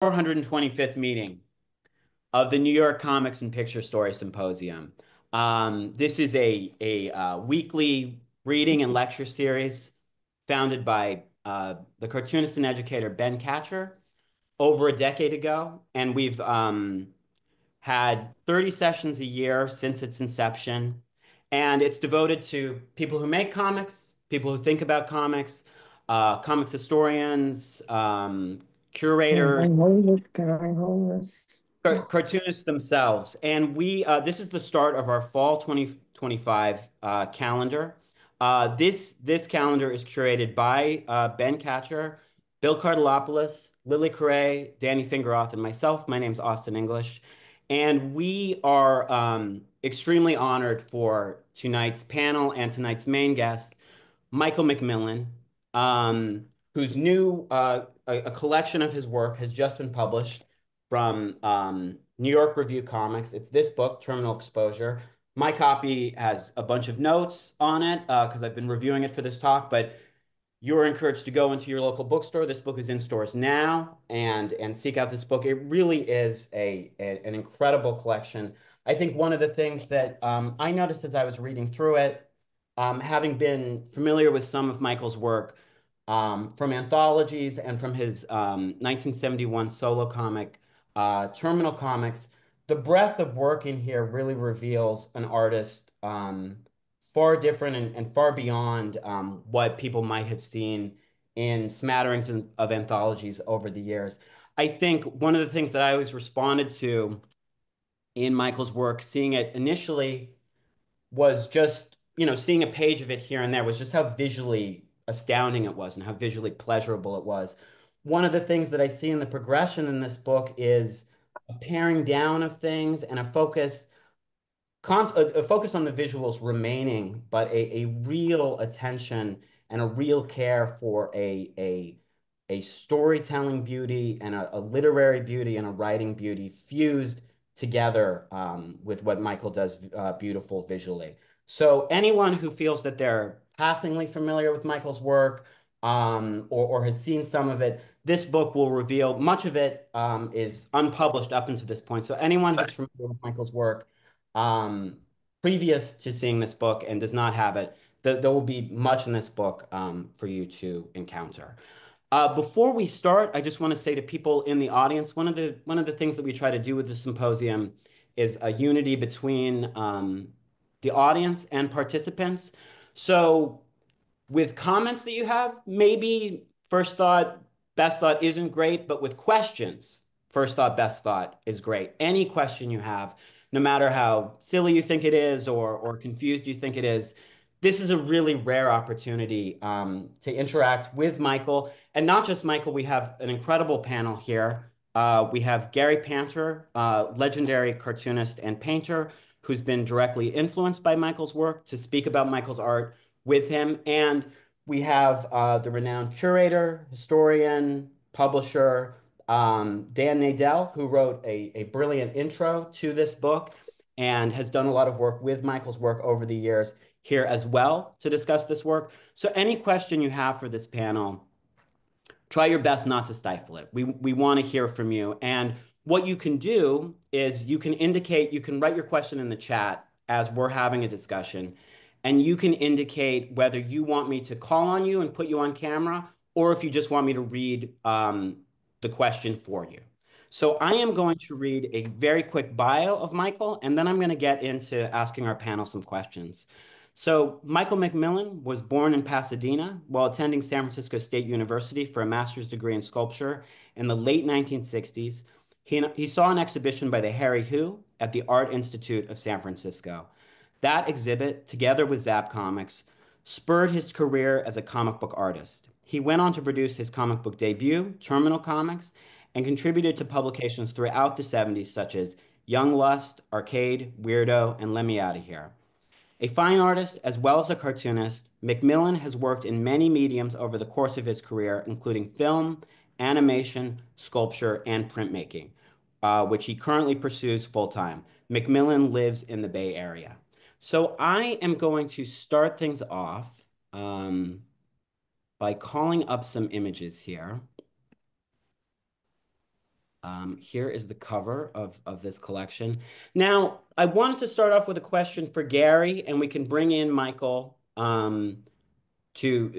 425th meeting of the New York Comics and Picture Story Symposium. This is a weekly reading and lecture series founded by the cartoonist and educator Ben Catcher over a decade ago, and we've had 30 sessions a year since its inception, and it's devoted to people who make comics, people who think about comics, comics historians, curators, Can I hold this? cartoonists themselves. And this is the start of our fall 2025 calendar. This calendar is curated by Ben Catcher, Bill Cardellopoulos, Lily Correa, Danny Fingeroth, and myself. My name's Austin English. And we are extremely honored for tonight's panel and tonight's main guest, Michael McMillan, whose new a collection of his work has just been published from New York Review Comics. It's this book, Terminal Exposure. My copy has a bunch of notes on it because I've been reviewing it for this talk, but you're encouraged to go into your local bookstore. This book is in stores now and seek out this book. It really is an incredible collection. I think one of the things that I noticed as I was reading through it, having been familiar with some of Michael's work from anthologies and from his 1971 solo comic, Terminal Comics, the breadth of work in here really reveals an artist far different and far beyond what people might have seen in smatterings of anthologies over the years. I think one of the things that I always responded to in Michael's work, seeing it initially, was just, seeing a page of it here and there was just how visually astounding it was and how visually pleasurable it was. One of the things that I see in the progression in this book is a paring down of things and a focus on the visuals remaining, but a real attention and a real care for a storytelling beauty and a literary beauty and a writing beauty fused together with what Michael does beautiful visually. So anyone who feels that they're passingly familiar with Michael's work or has seen some of it, this book will reveal much of it is unpublished up until this point. So anyone who's familiar with Michael's work um, previous to seeing this book and does not have it, there will be much in this book for you to encounter. Before we start, I just want to say to people in the audience, one of the things that we try to do with the symposium is a unity between the audience and participants. So with comments that you have, maybe first thought, best thought isn't great, but with questions, first thought, best thought is great. Any question you have, no matter how silly you think it is or confused you think it is, this is a really rare opportunity to interact with Michael. And not just Michael, we have an incredible panel here. We have Gary Panter, legendary cartoonist and painter, who's been directly influenced by Michael's work to speak about Michael's art with him. And we have the renowned curator, historian, publisher, Dan Nadel, who wrote a brilliant intro to this book and has done a lot of work with Michael's work over the years here as well to discuss this work. So any question you have for this panel, try your best not to stifle it. We want to hear from you. And what you can do is you can write your question in the chat as we're having a discussion, and you can indicate whether you want me to call on you and put you on camera, or if you just want me to read the question for you. So I am going to read a very quick bio of Michael, and then I'm going to get into asking our panel some questions. So Michael McMillan was born in Pasadena while attending San Francisco State University for a master's degree in sculpture in the late 1960s. He saw an exhibition by the Harry Hu at the Art Institute of San Francisco. That exhibit, together with Zap Comics, spurred his career as a comic book artist. He went on to produce his comic book debut, Terminal Comics, and contributed to publications throughout the 70s such as Young Lust, Arcade, Weirdo, and Let Me Outta Here. A fine artist as well as a cartoonist, McMillan has worked in many mediums over the course of his career, including film, animation, sculpture, and printmaking, which he currently pursues full time. McMillan lives in the Bay Area. So I am going to start things off by calling up some images here. Here is the cover of this collection. Now, I wanted to start off with a question for Gary, and we can bring in Michael into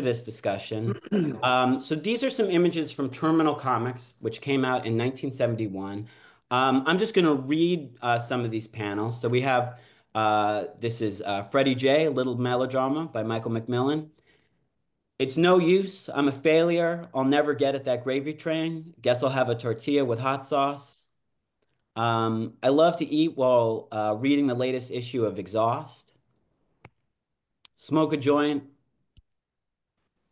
this discussion. So these are some images from Terminal Comics, which came out in 1971. I'm just going to read some of these panels. So we have this is Freddie J, A Little Melodrama by Michael McMillan. It's no use. I'm a failure. I'll never get at that gravy train. Guess I'll have a tortilla with hot sauce. I love to eat while reading the latest issue of Exhaust. Smoke a joint.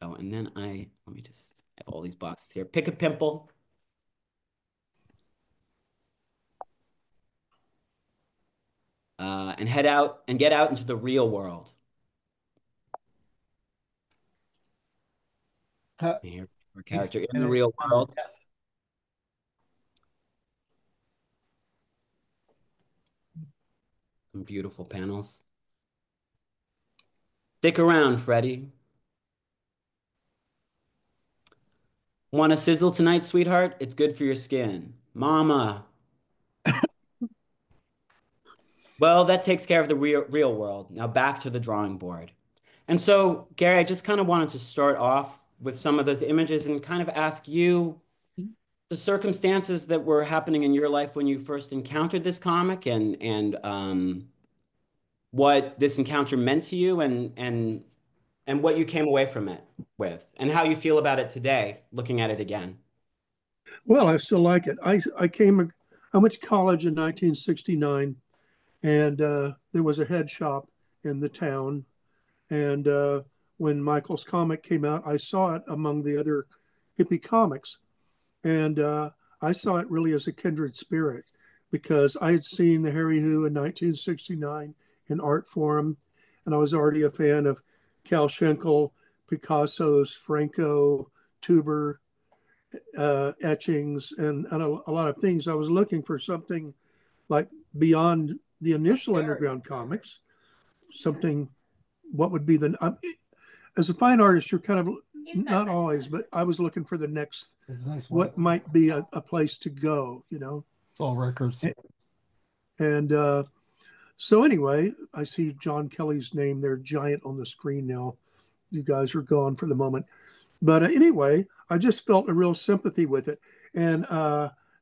Oh, and then let me just have all these boxes here. Pick a pimple. And head out and get out into the real world. And here's our He's character in in the it real on world. death. Some beautiful panels. Stick around, Freddie. Want a sizzle tonight, sweetheart? It's good for your skin. Mama. Well, that takes care of the real world. Now back to the drawing board. And so, Gary, I just kind of wanted to start off with some of those images and kind of ask you the circumstances that were happening in your life when you first encountered this comic and what this encounter meant to you and what you came away from it with and how you feel about it today, looking at it again. Well, I still like it. I went to college in 1969, and there was a head shop in the town. And when Michael's comic came out, I saw it among the other hippie comics. And I saw it really as a kindred spirit because I had seen the Harry Who in 1969 in art form, and I was already a fan of Cal Schenkel, Picasso's Franco, Tuber, etchings, and a lot of things. I was looking for something like beyond the initial underground comics, something, what would be as a fine artist, you're kind of, not always, but I was looking for the next, Nice what might be a place to go, you know? It's all records. And so anyway, I see John Kelly's name there, giant on the screen now. You guys are gone for the moment. But anyway, I just felt a real sympathy with it. And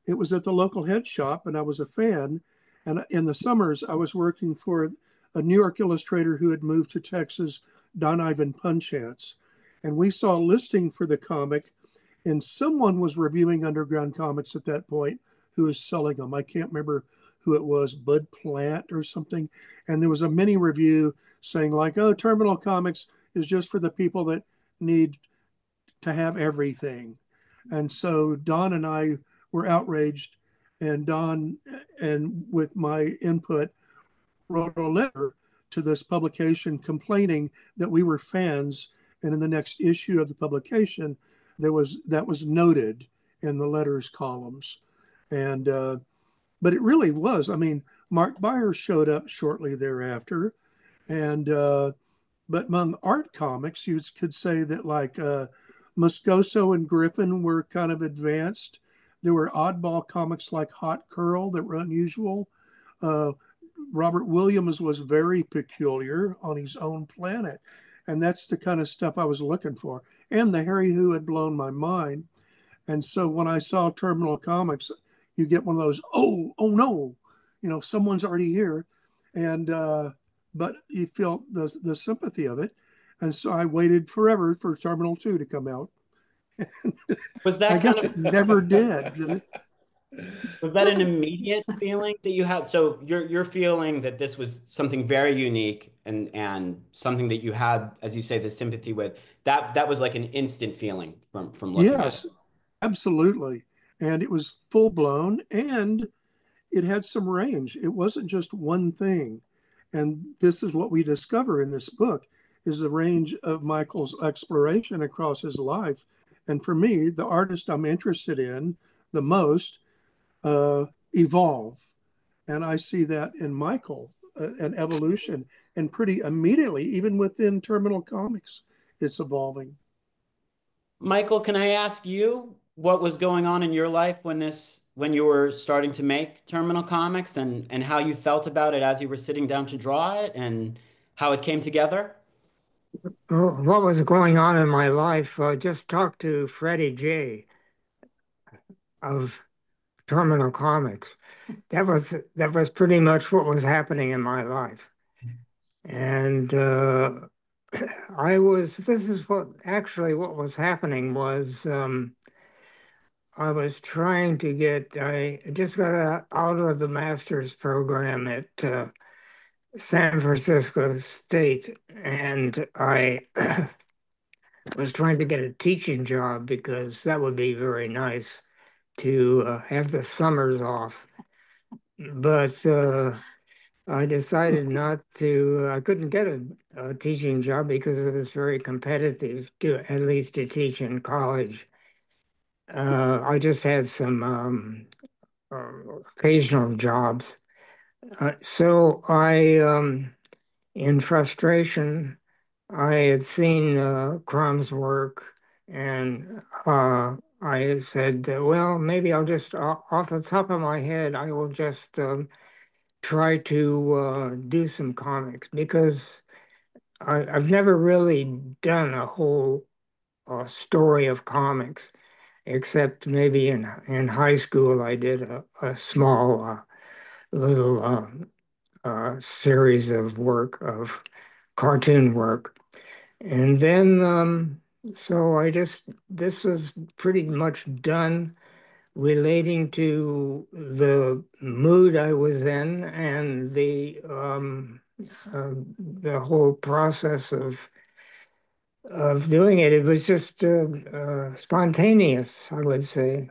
it was at the local head shop, and I was a fan. And in the summers, I was working for a New York illustrator who had moved to Texas, Don Ivan Punchance. And we saw a listing for the comic, and someone was reviewing underground comics at that point who was selling them. I can't remember who it was, Bud Plant or something. And there was a mini review saying, like, oh, Terminal Comics is just for the people that need to have everything. And so Don and I were outraged, and Don, and with my input, wrote a letter to this publication complaining that we were fans. And in the next issue of the publication, that was noted in the letters columns. And but it really was. I mean, Mark Byers showed up shortly thereafter, and but among art comics, you could say that like Moscoso and Griffin were kind of advanced. There were oddball comics like Hot Curl that were unusual. Uh, Robert Williams was very peculiar on his own planet. And that's the kind of stuff I was looking for. And the Harry Who had blown my mind. And so when I saw Terminal Comics, you get one of those, oh no, someone's already here. And, but you feel the sympathy of it. And so I waited forever for Terminal 2 to come out. Was I that kind guess of it never did. Was that an immediate feeling that you had? So you're feeling that this was something very unique and something that you had, as you say, the sympathy with. That was like an instant feeling from looking at it. Yes, absolutely. And it was full blown, and it had some range. It wasn't just one thing. And this is what we discover in this book is the range of Michael's exploration across his life. And for me, the artist I'm interested in the most evolve. And I see that in Michael, an evolution, and pretty immediately, even within Terminal Comics, it's evolving. Michael, can I ask you, what was going on in your life when you were starting to make Terminal Comics and how you felt about it as you were sitting down to draw it and how it came together? What was going on in my life? Just talked to Freddie J of Terminal Comics. That was pretty much what was happening in my life. And this is what was happening was I was trying to I just got out of the master's program at San Francisco State, and I was trying to get a teaching job because that would be very nice to have the summers off. But I decided not to, I couldn't get a teaching job because it was very competitive to at least to teach in college. I just had some occasional jobs. In frustration, I had seen Crum's work, and I said, well, maybe I'll just, off the top of my head, I will just try to do some comics because I've never really done a whole story of comics, except maybe in high school I did a small little series of cartoon work. And then, so this was pretty much done relating to the mood I was in and the whole process of doing it. It was just spontaneous, I would say.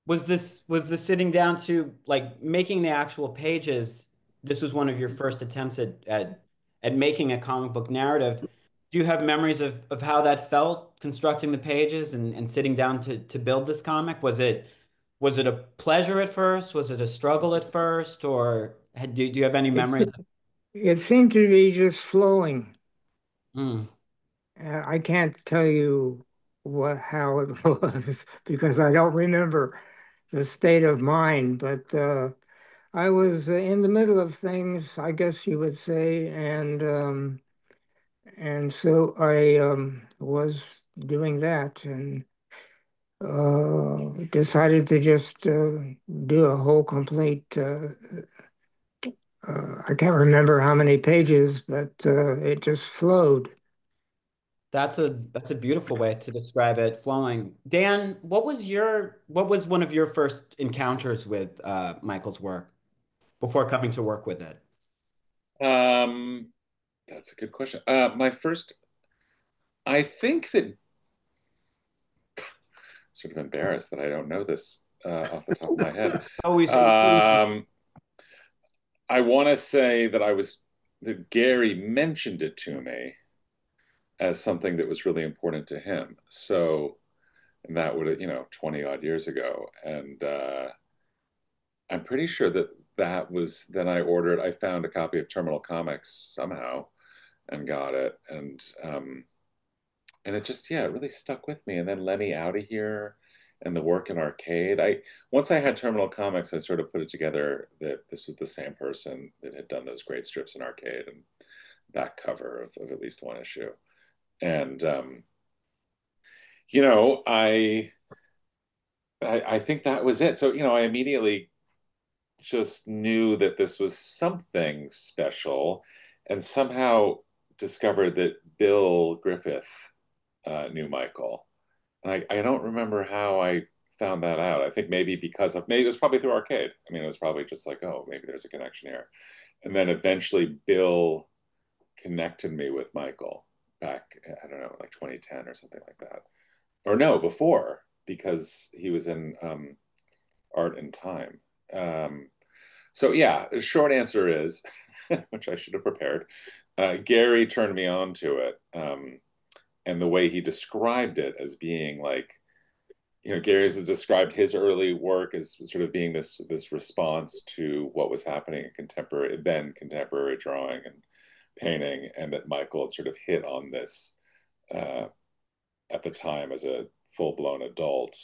Was the sitting down to like making the actual pages? This was one of your first attempts at making a comic book narrative. Do you have memories of how that felt constructing the pages and sitting down to build this comic? Was it a pleasure at first? Was it a struggle at first? Or do you have any It's memories? it seemed to be just flowing. Mm. I can't tell you how it was because I don't remember the state of mind, but I was in the middle of things, I guess you would say, and so I was doing that and decided to just do a whole complete. I can't remember how many pages, but it just flowed. That's a beautiful way to describe it, flowing. Dan, what was one of your first encounters with Michael's work before coming to work with it? Um, that's a good question. My first, I think that sort of embarrassed that I don't know this off the top of my head. Always, Um, I want to say that Gary mentioned it to me as something that was really important to him. So, and that would have, 20 odd years ago. And I'm pretty sure that was then I found a copy of Terminal Comics somehow and got it. And it just, yeah, it really stuck with me. And then Lenny Out of Here and the work in Arcade. Once I had Terminal Comics, I sort of put it together that this was the same person that had done those great strips in Arcade and back cover of at least one issue. And you know, I think that was it. So, I immediately just knew that this was something special and somehow discovered that Bill Griffith knew Michael. And I don't remember how I found that out. I think maybe it was probably through Arcade. I mean, it was probably just like, oh, maybe there's a connection here. And then eventually Bill connected me with Michael back, I don't know, like 2010 or something like that. Or no, before, because he was in Art and Time. So yeah, the short answer is, which I should have prepared, Gary turned me on to it. And the way he described it as being like, Gary has described his early work as sort of being this response to what was happening in contemporary drawing and painting, and that Michael had sort of hit on this uh, at the time as a full-blown adult,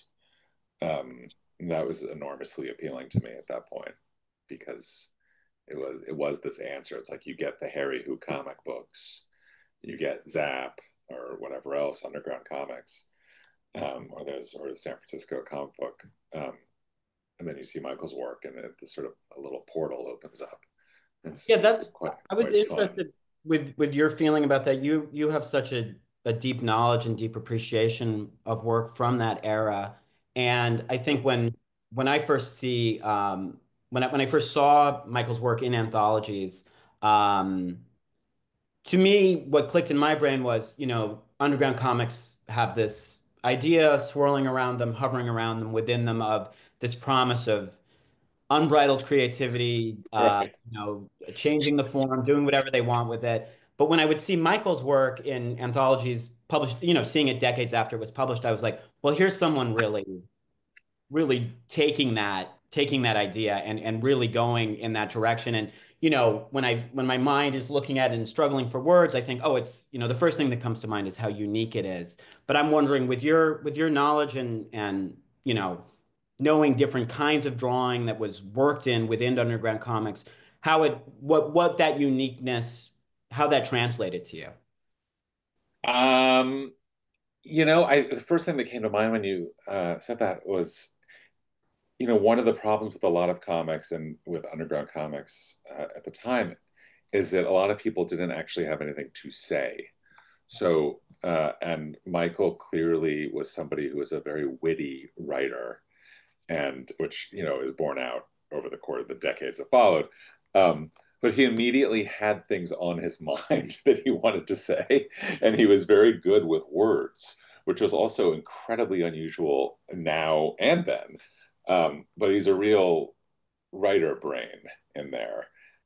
um, that was enormously appealing to me at that point because it was this answer. It's like you get the Harry Who comic books, you get Zap or whatever else, Underground Comics, or the San Francisco comic book, um, and then you see Michael's work, and the sort of a little portal opens up. Yeah, It's that's quite I was quite fun. interested with your feeling about that. You have such a deep knowledge and deep appreciation of work from that era. And I think when I first see when I first saw Michael's work in anthologies, um, to me, what clicked in my brain was, underground comics have this idea swirling around them, hovering around them, within them, of this promise of unbridled creativity, Right. changing the form, doing whatever they want with it. But when I would see Michael's work in anthologies published, seeing it decades after it was published, I was like, well, here's someone really taking that idea and really going in that direction. And when my mind is looking at it and struggling for words, I think, oh, it's the first thing that comes to mind is how unique it is. But I'm wondering, with your knowledge and knowing different kinds of drawing that was worked in within underground comics, what that uniqueness, how that translated to you. Um, the first thing that came to mind when you said that was, one of the problems with a lot of comics and with underground comics at the time is that a lot of people didn't actually have anything to say. So, and Michael clearly was somebody who was a very witty writer, and which is borne out over the course of the decades that followed. Um, but he immediately had things on his mind that he wanted to say, and he was very good with words, which was also incredibly unusual now and then. But he's a real writer brain in there,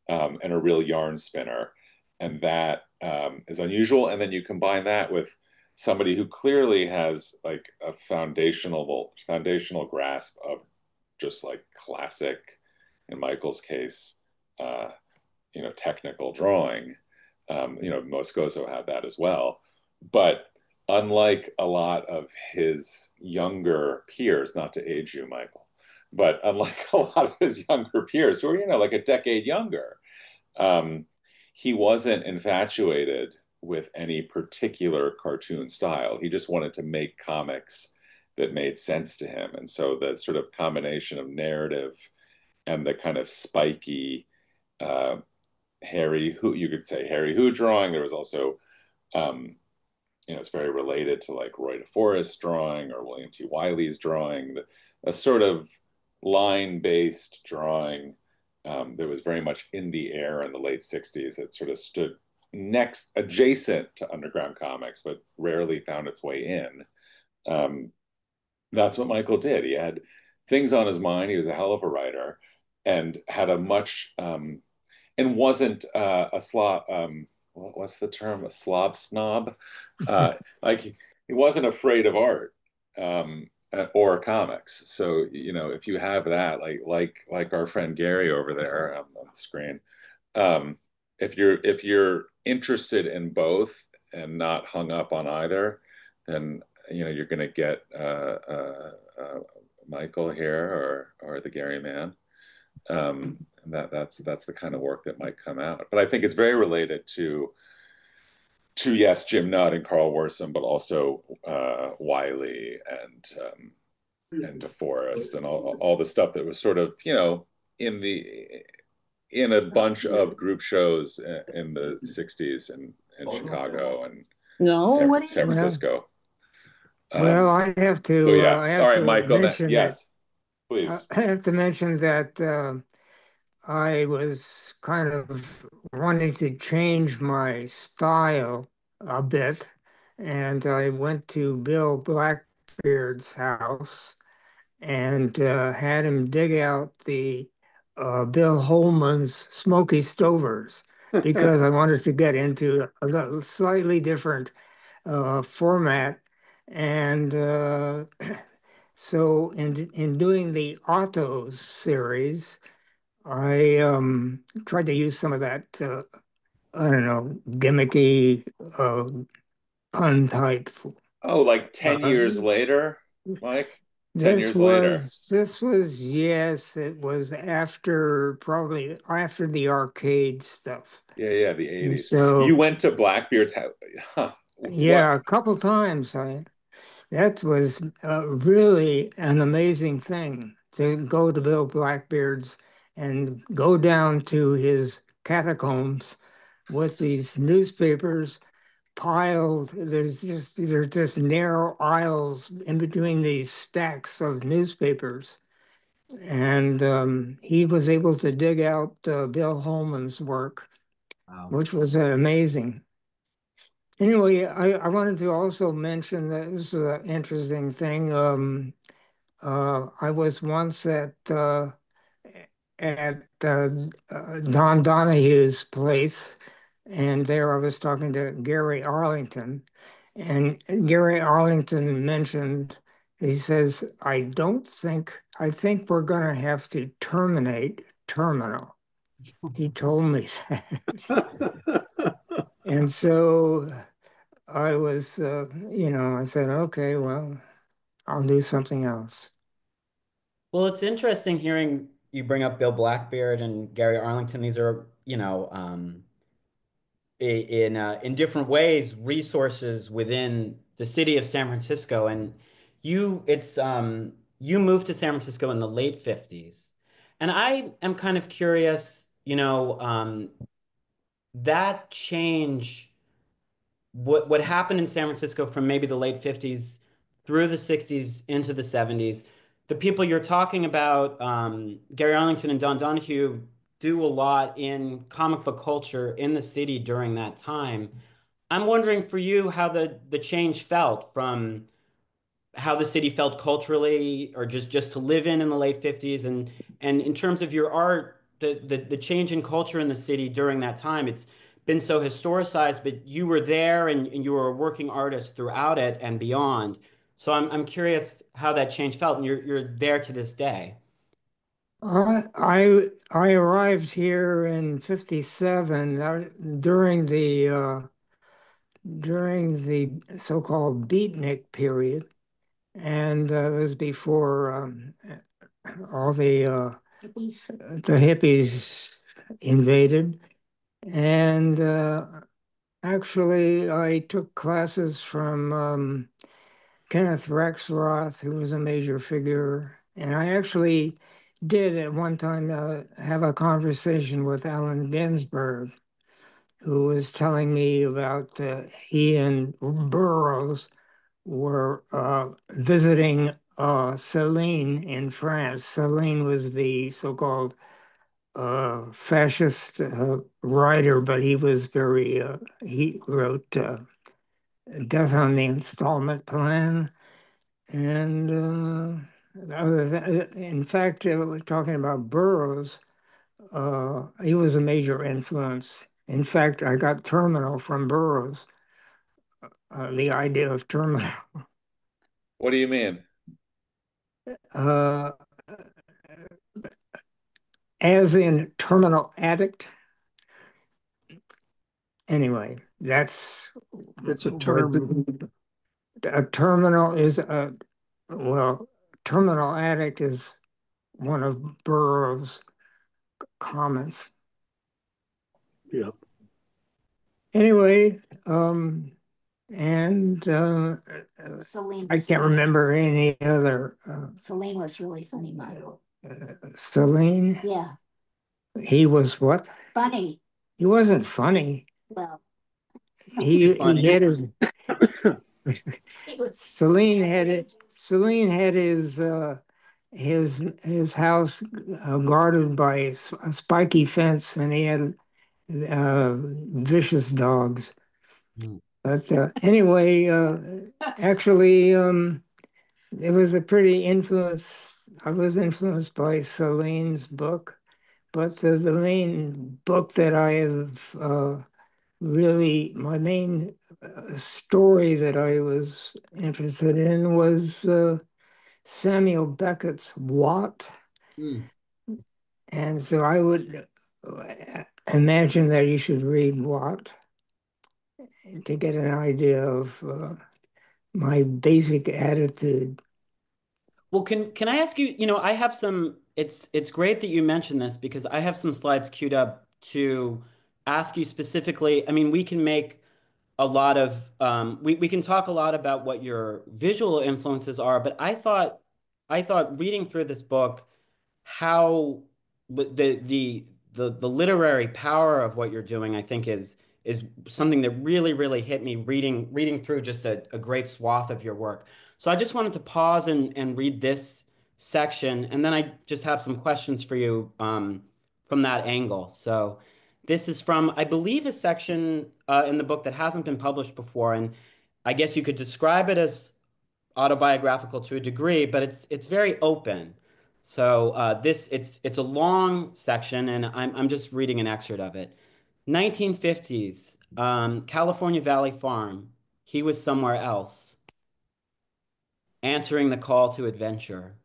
and a real yarn spinner, and that is unusual. And then you combine that with somebody who clearly has like a foundational grasp of just like classic, in Michael's case, uh, technical drawing. Moscoso had that as well. But unlike a lot of his younger peers, not to age you, Michael, but unlike a lot of his younger peers who are, like a decade younger, um, he wasn't infatuated with any particular cartoon style. He just wanted to make comics that made sense to him. And so the sort of combination of narrative and the kind of spiky uh, Harry Who, you could say Harry Who drawing. There was also, um, it's very related to like Roy DeForest drawing or William T. Wiley's drawing, a sort of line-based drawing that was very much in the air in the late 60s that sort of stood next adjacent to underground comics, but rarely found its way in. Um, that's what Michael did. He had things on his mind. He was a hell of a writer and had a much and wasn't a slob. What's the term? A slob snob. Like he wasn't afraid of art or comics. So if you have that, like our friend Gary over there on the screen, um, if you're interested in both and not hung up on either, then you're going to get Michael here or the Gary man. That's the kind of work that might come out. But I think it's very related to yes, Jim Nutt and Carl Worsom, but also Wiley and DeForest and all the stuff that was sort of in the in a bunch of group shows in the '60s in Chicago and No, what do San you? Well, Francisco. well, Um, so yeah, I all have right, to Michael. mention that Yes, please. I have to mention that I was kind of wanting to change my style a bit, and I went to Bill Blackbeard's house and had him dig out the Bill Holman's Smoky Stovers because I wanted to get into a slightly different format. And so in doing the Autos series, I tried to use some of that, I don't know, gimmicky uh, pun type Oh, like 10 Uh, years later, Mike? 10 this years later. was this was yes, it was after probably after the arcade stuff. Yeah, yeah, the And 80s. You so went to Blackbeard's house. Huh. What? yeah, a couple times I that was really an amazing thing to go to Bill Blackbeard's and go down to his catacombs with these newspapers piled. There's just narrow aisles in between these stacks of newspapers, and he was able to dig out Bill Holman's work, Wow. which was amazing. Anyway, I wanted to also mention that this is an interesting thing. I was once at Don Donohue's place, and there I was talking to Gary Arlington, and Gary Arlington mentioned, he says, I think we're going to have to terminate terminal. He told me that. And so I was, I said, okay, well, I'll do something else. Well, it's interesting hearing you bring up Bill Blackbeard and Gary Arlington. These are, in different ways, resources within the city of San Francisco. And you moved to San Francisco in the late 50s. And I am kind of curious, that change, what happened in San Francisco from maybe the late 50s through the 60s into the 70s. The people you're talking about, Gary Arlington and Don Donohue, do a lot in comic book culture in the city during that time. I'm wondering for you how the change felt from how the city felt culturally or just to live in the late 50s, and in terms of your art, the change in culture in the city during that time. It's been so historicized, but you were there, and you were a working artist throughout it and beyond. So I'm curious how that change felt, and you're there to this day. I arrived here in '57 during the so-called beatnik period, and it was before all the hippies invaded. And actually, I took classes from Kenneth Rexroth, who was a major figure, and I actually did at one time have a conversation with Allen Ginsberg, who was telling me about he and Burroughs were visiting Celine in France. Celine was the so-called fascist writer, but he wrote Death on the Installment Plan. And in fact, we're talking about Burroughs. He was a major influence. In fact, I got terminal from Burroughs, the idea of terminal. What do you mean? Uh, as in terminal addict. Anyway, that's It's a what term. a terminal is. Well, terminal addict is one of Burroughs' comments. Yeah. Anyway, and Celine I was can't funny. remember any other. Celine was really funny, Michael. Celine, Yeah, he was what? funny. He wasn't funny. Well, Pretty He funny. had his it was. Celine had it. Celine had his house guarded by a spiky fence, and he had vicious dogs. Hmm. But anyway, actually, it was a pretty influence. I was influenced by Celine's book, but the main book that I have my main story that I was interested in was Samuel Beckett's Watt. Hmm. And so I would imagine that you should read Watt to get an idea of my basic attitude. Well, can I ask you, I have some it's great that you mentioned this because I have some slides queued up to ask you specifically. I mean, we can make a lot of we can talk a lot about what your visual influences are, but I thought reading through this book how the literary power of what you're doing, I think is something that really hit me reading through just a great swath of your work. So I just wanted to pause and read this section, and then I just have some questions for you from that angle. So this is from, I believe, a section in the book that hasn't been published before, and I guess you could describe it as autobiographical to a degree, but it's very open. So this it's a long section, and I'm just reading an excerpt of it. 1950s, California Valley Farm. He was somewhere else, answering the call to adventure,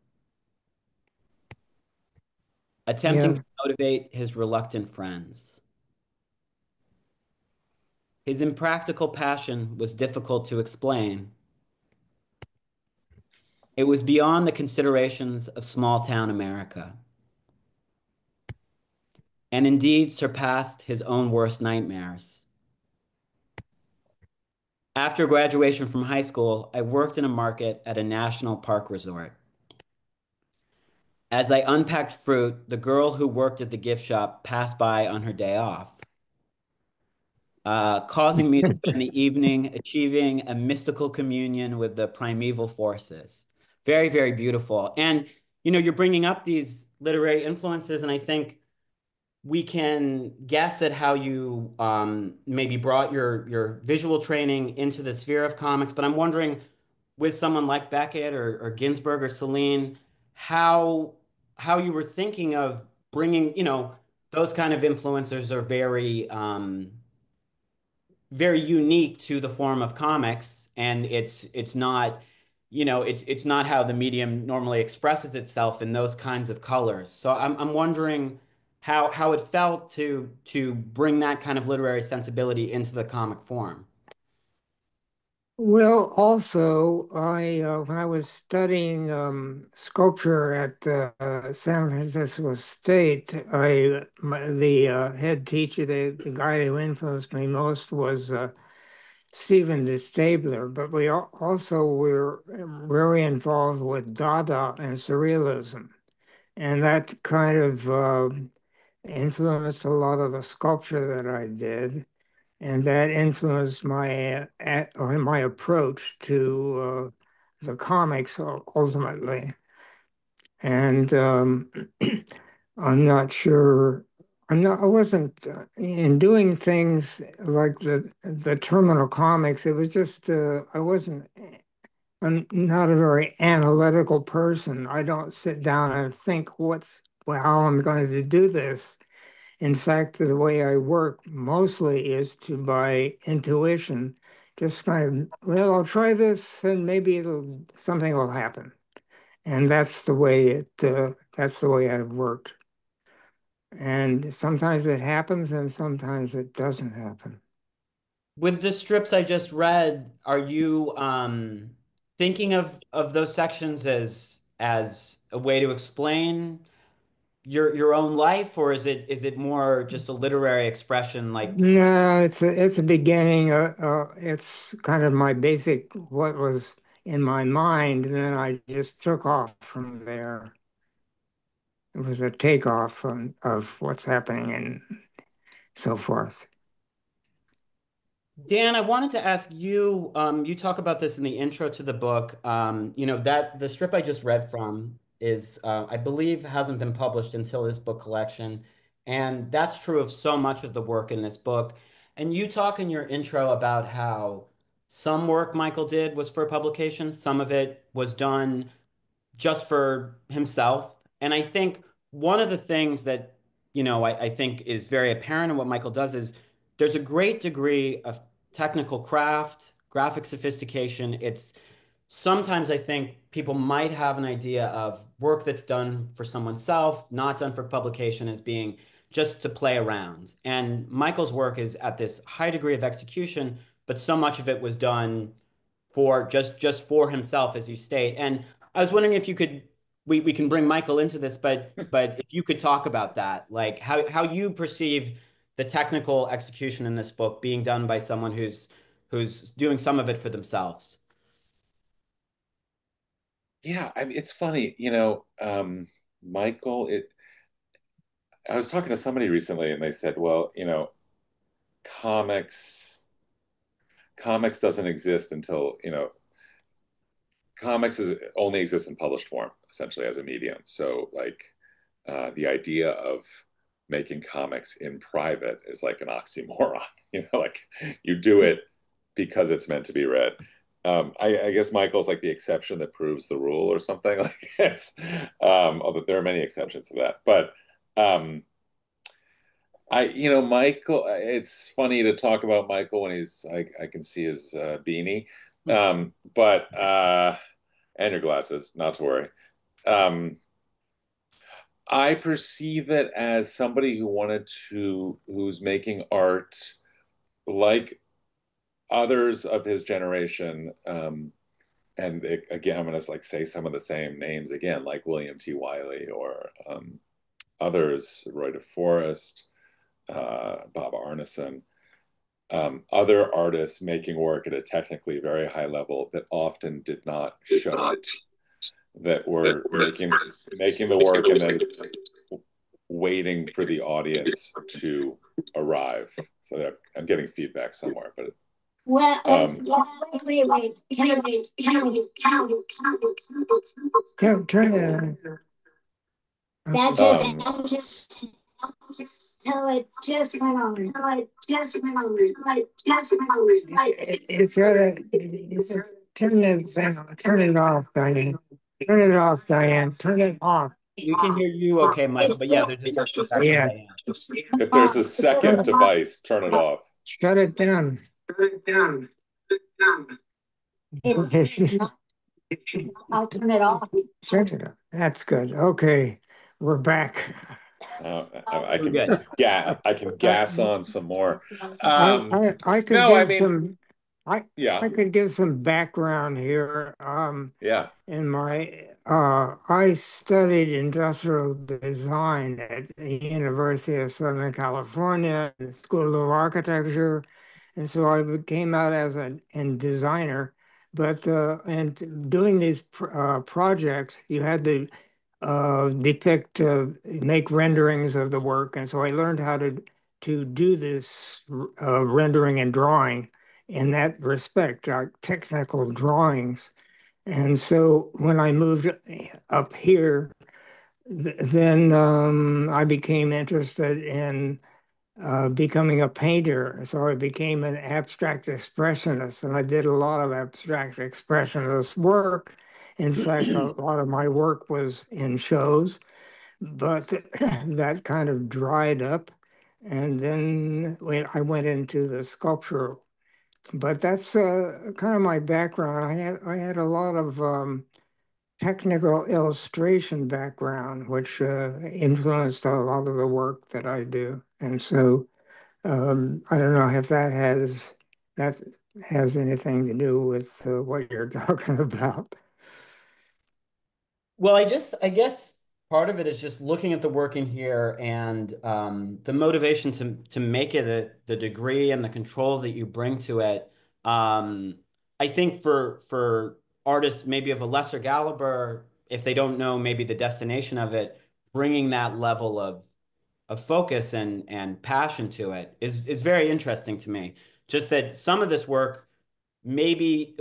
attempting Yeah. to motivate his reluctant friends. His impractical passion was difficult to explain. It was beyond the considerations of small town America, and indeed surpassed his own worst nightmares. After graduation from high school, I worked in a market at a national park resort. As I unpacked fruit, the girl who worked at the gift shop passed by on her day off, causing me to spend the evening achieving a mystical communion with the primeval forces. Very beautiful. And, you're bringing up these literary influences, and I think we can guess at how you maybe brought your visual training into the sphere of comics. But I'm wondering, with someone like Beckett or Ginsberg or Celine, how how you were thinking of bringing, those kind of influencers are very unique to the form of comics, and it's not, it's not how the medium normally expresses itself in those kinds of colors. So I'm wondering how it felt to bring that kind of literary sensibility into the comic form. Well, also, I when I was studying sculpture at San Francisco State, the head teacher, the guy who influenced me most was Stephen DeStabler. But also were very involved with Dada and Surrealism, and that kind of influenced a lot of the sculpture that I did, and that influenced or my approach to the comics ultimately. And I'm not sure. I wasn't in doing things like the terminal comics. It was just I wasn't. I'm not a very analytical person. I don't sit down and think how I'm going to do this. In fact, the way I work mostly is by intuition, just kind of, well, I'll try this and maybe something will happen. And that's the way I've worked. And sometimes it happens and sometimes it doesn't happen. With the strips I just read, are you thinking of those sections as a way to explain your own life, or is it more just a literary expression like? No, it's a beginning. It's kind of my basic what was in my mind, and then I just took off from there. It was a takeoff of what's happening and so forth. Dan, I wanted to ask you, you talk about this in the intro to the book. That the strip I just read from is, I believe, hasn't been published until this book collection. And that's true of so much of the work in this book. And you talk in your intro about how some work Michael did was for publication, some of it was done just for himself. And I think one of the things that, I think is very apparent in what Michael does is there's a great degree of technical craft, graphic sophistication. It's sometimes I think people might have an idea of work that's done for someone's self, not done for publication, as being just to play around. And Michael's work is at this high degree of execution, but so much of it was done for just for himself, as you state. And I was wondering if you could, we can bring Michael into this, but if you could talk about that, like how you perceive the technical execution in this book being done by someone who's doing some of it for themselves. Yeah, I mean, it's funny, Michael, I was talking to somebody recently and they said, well, comics comics doesn't exist until, comics only exists in published form, essentially as a medium. So like the idea of making comics in private is like an oxymoron. Like you do it because it's meant to be read. I guess Michael's like the exception that proves the rule or something. Like although there are many exceptions to that. But Michael, it's funny to talk about Michael when I can see his beanie. But and your glasses, not to worry. I perceive it as somebody who's making art like others of his generation. Again, I'm going to like say some of the same names again, like William T. Wiley or others, Roy DeForest, Bob Arneson, other artists making work at a technically very high level that often did not show it, that were making the work and then waiting for the audience to arrive. So I'm getting feedback somewhere, but Well, wait. Turn it. That just no, it just went on. It's Turn it down. Turn it off, Diane. Turn it off, Diane. Turn it off. We can hear you okay, Michael, but yeah, there's a feedback from Yeah. Diane. if there's a second device, turn it off. Shut it down. I'll turn it off. Shut it off. That's good. Okay, we're back. I We're can good. I can gas on some more. I could No, I give mean, some. I yeah, could give some background here. yeah. I studied industrial design at the University of Southern California, the School of Architecture, and so I came out as a designer. But and doing these projects, you had to depict, make renderings of the work, and so I learned how to do this rendering and drawing in that respect, technical drawings. And so when I moved up here, then I became interested in becoming a painter. So I became an abstract expressionist, and I did a lot of abstract expressionist work. In fact, a lot of my work was in shows, but that kind of dried up. And then when I went into the sculpture, but that's kind of my background. I had a lot of technical illustration background, which influenced a lot of the work that I do. And so I don't know if that has anything to do with what you're talking about. Well, I guess part of it is just looking at the work in here and the motivation to make it the degree and the control that you bring to it. Um, I think for artists maybe of a lesser caliber, if they don't know maybe the destination of it, bringing that level of focus and passion to it is very interesting to me. Just that some of this work, maybe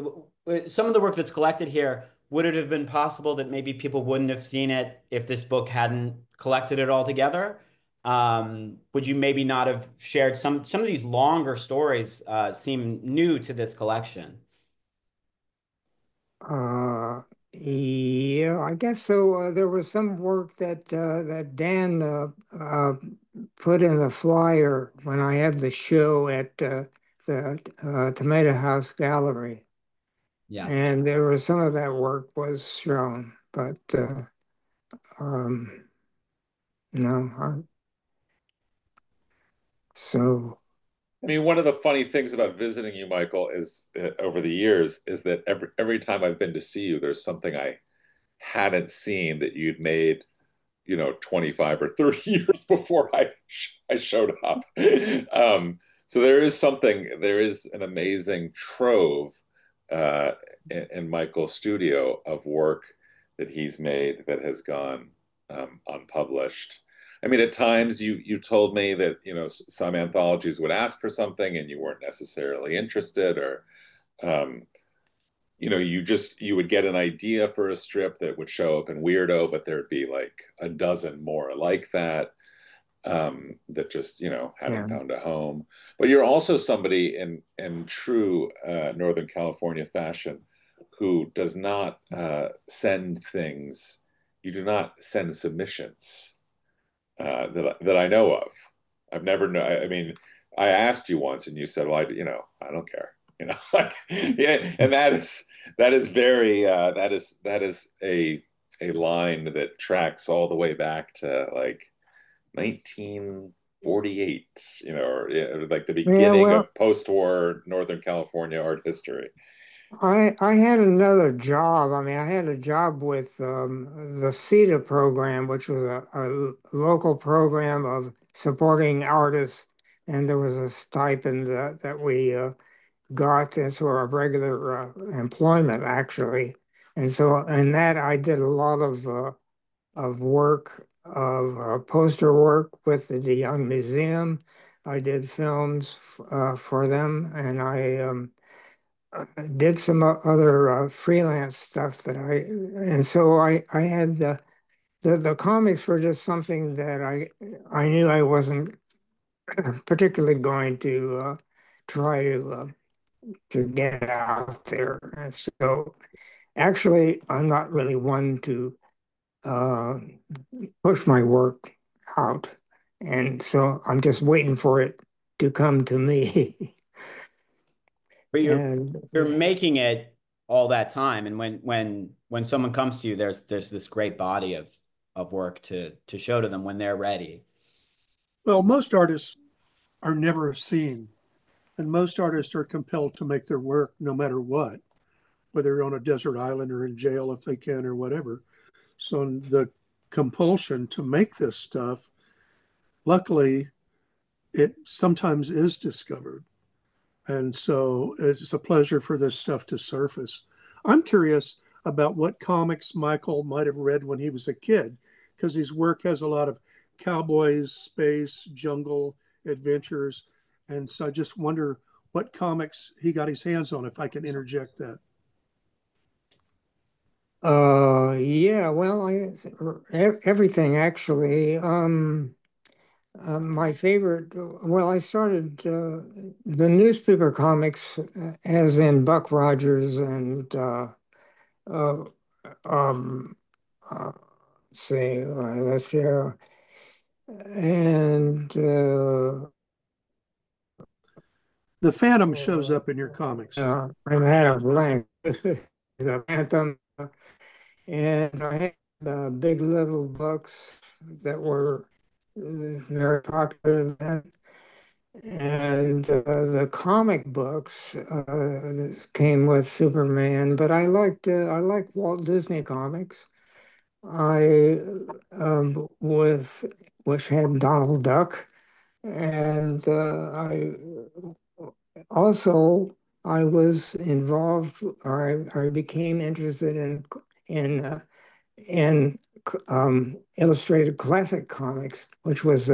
some of the work that's collected here, would it have been possible that maybe people wouldn't have seen it if this book hadn't collected it all together? Would you maybe not have shared some of these longer stories seem new to this collection? Uh, yeah, I guess so. There was some work that Dan put in the flyer when I had the show at the Tomato House Gallery, Yes. and there was some of that work was shown, but um, no, so. I mean, one of the funny things about visiting you, Michael, is over the years is that every time I've been to see you, there's something I hadn't seen that you'd made, 25 or 30 years before I showed up. So there is an amazing trove uh, in Michael's studio of work that he's made that has gone unpublished. I mean, at times you told me that some anthologies would ask for something and you weren't necessarily interested, or um, you would get an idea for a strip that would show up in Weirdo, but there'd be like a dozen more like that that just Yeah. hadn't found a home. But you're also somebody in true Northern California fashion who does not send things. You do not send submissions that I know of. I've never know. I mean, I asked you once, and you said, "Well, I don't care." Like, yeah, and that is very that is a line that tracks all the way back to like 1948, or like the Yeah, beginning well, of post-war Northern California art history. I had another job. I mean, I had a job with the CETA program, which was a local program of supporting artists, and there was a stipend that we got as sort of regular employment, actually. And so, in that, I did a lot of work, of poster work with the Young Museum. I did films for them, and I did some other freelance stuff and so I had the comics were just something that I knew I wasn't particularly going to try to get out there. And so actually, I'm not really one to uh, push my work out, and so I'm just waiting for it to come to me. But And you're making it all that time, and when someone comes to you, there's this great body of work to show to them when they're ready. Well, most artists are never seen, and most artists are compelled to make their work no matter what, whether they're on a desert island or in jail if they can or whatever. So the compulsion to make this stuff, luckily, it sometimes is discovered. And so it's a pleasure for this stuff to surface. I'm curious about what comics Michael might have read when he was a kid, because his work has a lot of cowboys, space, jungle, adventures. And so I just wonder what comics he got his hands on, if I can interject that. yeah, well, everything actually. My favorite, well, I started the newspaper comics, as in Buck Rogers and uh, um, uh, say, let's see, and The Phantom shows up in your comics. I'm out of blank. The Anthem, and I had Big Little books that were very popular then. And the comic books this came with Superman, but I liked Walt Disney comics. I with which had Donald Duck, and I also I was involved, or I became interested in in illustrated classic comics, which was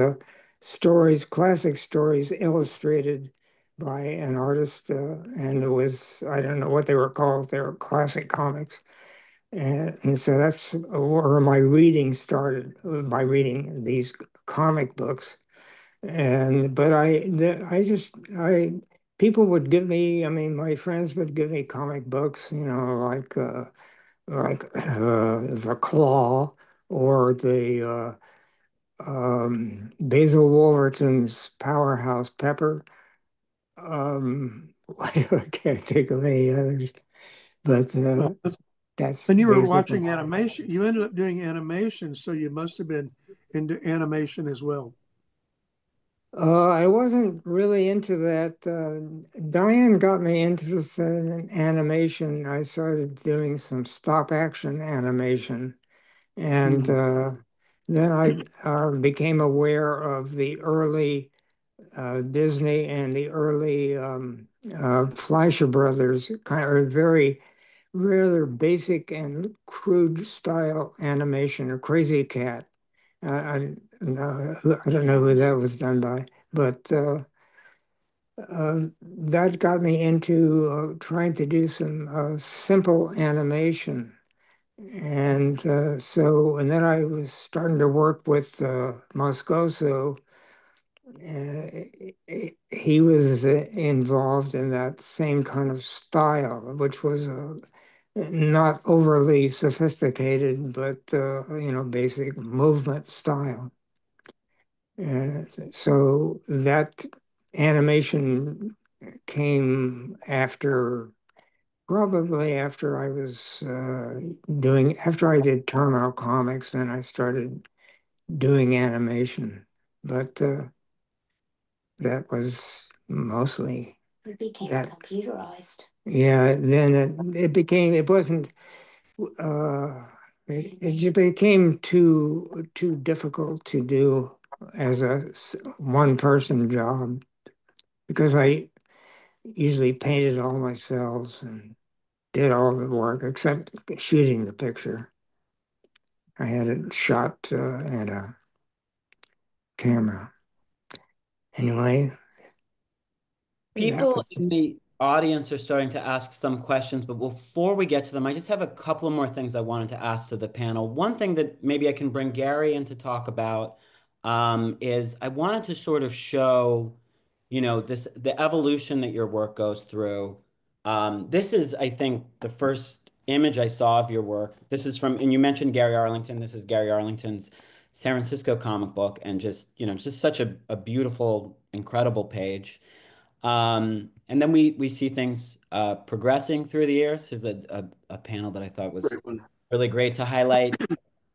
classic stories illustrated by an artist, and it was, I don't know what they were called. They were classic comics, and so that's where my reading started, by reading these comic books. And but I just I people would give me, I mean, my friends would give me comic books, the Claw, or the Basil Wolverton's Powerhouse Pepper. I can't think of any others, but Well, that's and you were basically. watching animation. You ended up doing animation, so you must have been into animation as well. I wasn't really into that. Diane got me interested in animation. I started doing some stop action animation. And then I became aware of the early Disney and the early Fleischer Brothers, kind of very rather basic and crude style animation, or Crazy Cat. I don't know who that was done by, but that got me into trying to do some simple animation. And then I was starting to work with Moscoso. He was involved in that same kind of style, which was not overly sophisticated, but basic movement style. So that animation came after, probably after I was after I did Terminal Comics, then I started doing animation. But that was mostly It became that. computerized. Yeah, then it became, it wasn't, it just became too difficult to do as a one person job because I usually painted all my cells and did all the work except shooting the picture. I had it shot at a camera. Anyway, that People was in the audience are starting to ask some questions, but before we get to them, I just have a couple of more things I wanted to ask to the panel. One thing that maybe I can bring Gary in to talk about is I wanted to sort of show, the evolution that your work goes through. This is, I think, the first image I saw of your work. This is from, and you mentioned Gary Arlington. This is Gary Arlington's San Francisco comic book, and just such a beautiful, incredible page. And then we see things progressing through the years. There's a panel that I thought was Great one. really great to highlight.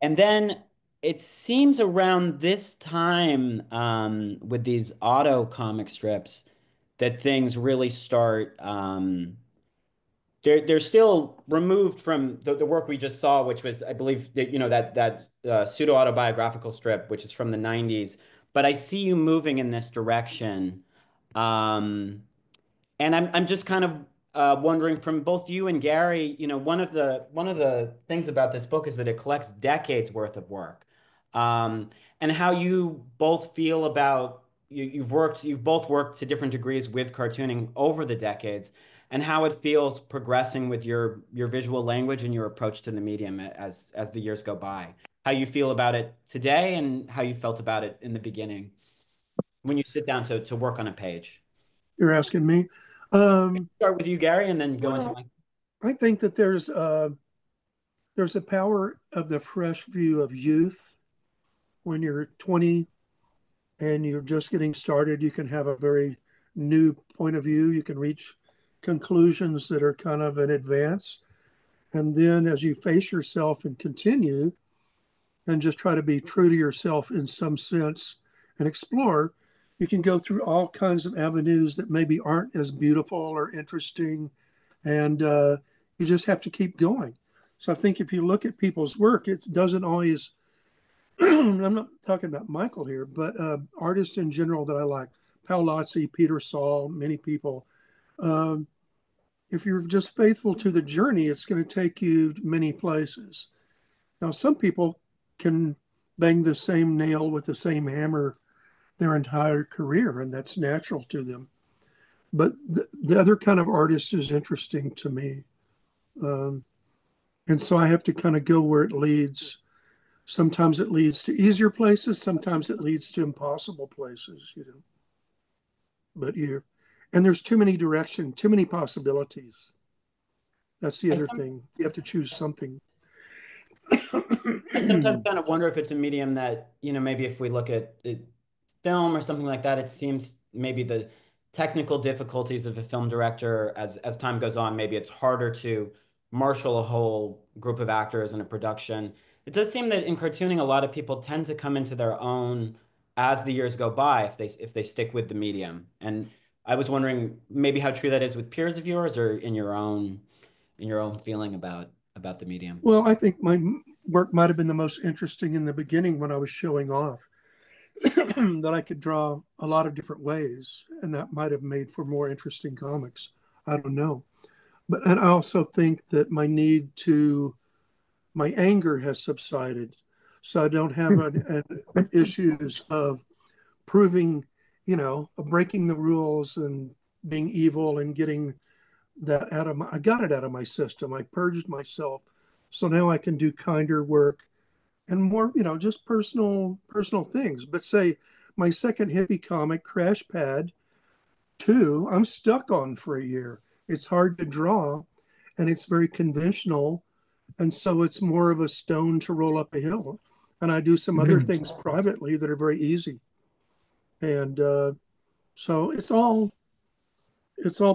And then it seems around this time with these auto comic strips that things really start. They're still removed from the work we just saw, which was, I believe, that pseudo autobiographical strip, which is from the 90s. But I see you moving in this direction. Um, and I'm just kind of wondering from both you and Gary, one of the things about this book is that it collects decades worth of work, and how you both feel about you've both worked to different degrees with cartooning over the decades, and how it feels progressing with your visual language and your approach to the medium as the years go by. How you feel about it today, and how you felt about it in the beginning when you sit down to work on a page. You're asking me. Um, Start with you, Gary, and then go into well, my. I think that there's a power of the fresh view of youth when you're 20 and you're just getting started. You can have a very new point of view. You can reach conclusions that are kind of in advance. And then as you face yourself and continue and just try to be true to yourself in some sense and explore, you can go through all kinds of avenues that maybe aren't as beautiful or interesting. And you just have to keep going. So I think if you look at people's work, it doesn't always, I'm not talking about Michael here, but artists in general that I like, Paolazzi, Peter Saul, many people. Um, if you're just faithful to the journey, it's going to take you many places. Now, some people can bang the same nail with the same hammer their entire career, and that's natural to them. But the other kind of artist is interesting to me. Um, and so I have to kind of go where it leads. Sometimes it leads to easier places, sometimes it leads to impossible places, you know. But and there's too many directions, too many possibilities. That's the I, other some, thing. You have to choose something. I sometimes kind of wonder if it's a medium that, maybe if we look at film or something like that, it seems maybe the technical difficulties of a film director as time goes on, maybe it's harder to marshal a whole group of actors in a production. It does seem that in cartooning, a lot of people tend to come into their own as the years go by if they stick with the medium. And I was wondering maybe how true that is with peers of yours or in your own feeling about the medium. Well, I think my work might have been the most interesting in the beginning when I was showing off that I could draw a lot of different ways, and that might have made for more interesting comics. I don't know. But and I also think that my anger has subsided. So I don't have an issues of proving, of breaking the rules and being evil and getting that I got it out of my system. I purged myself. So now I can do kinder work and more, just personal things. But say my second hippie comic, Crash Pad 2, I'm stuck on for a year. It's hard to draw and it's very conventional. And so it's more of a stone to roll up a hill. And I do some other things privately that are very easy. And so it's all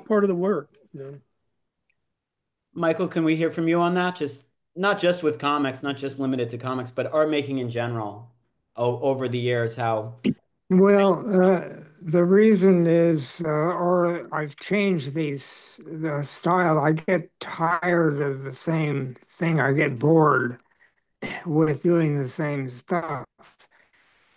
part of the work. Michael, can we hear from you on that? Just not just with comics, not just limited to comics, but art making in general over the years, how Well, the reason is, or I've changed the style. I get tired of the same thing. I get bored with doing the same stuff.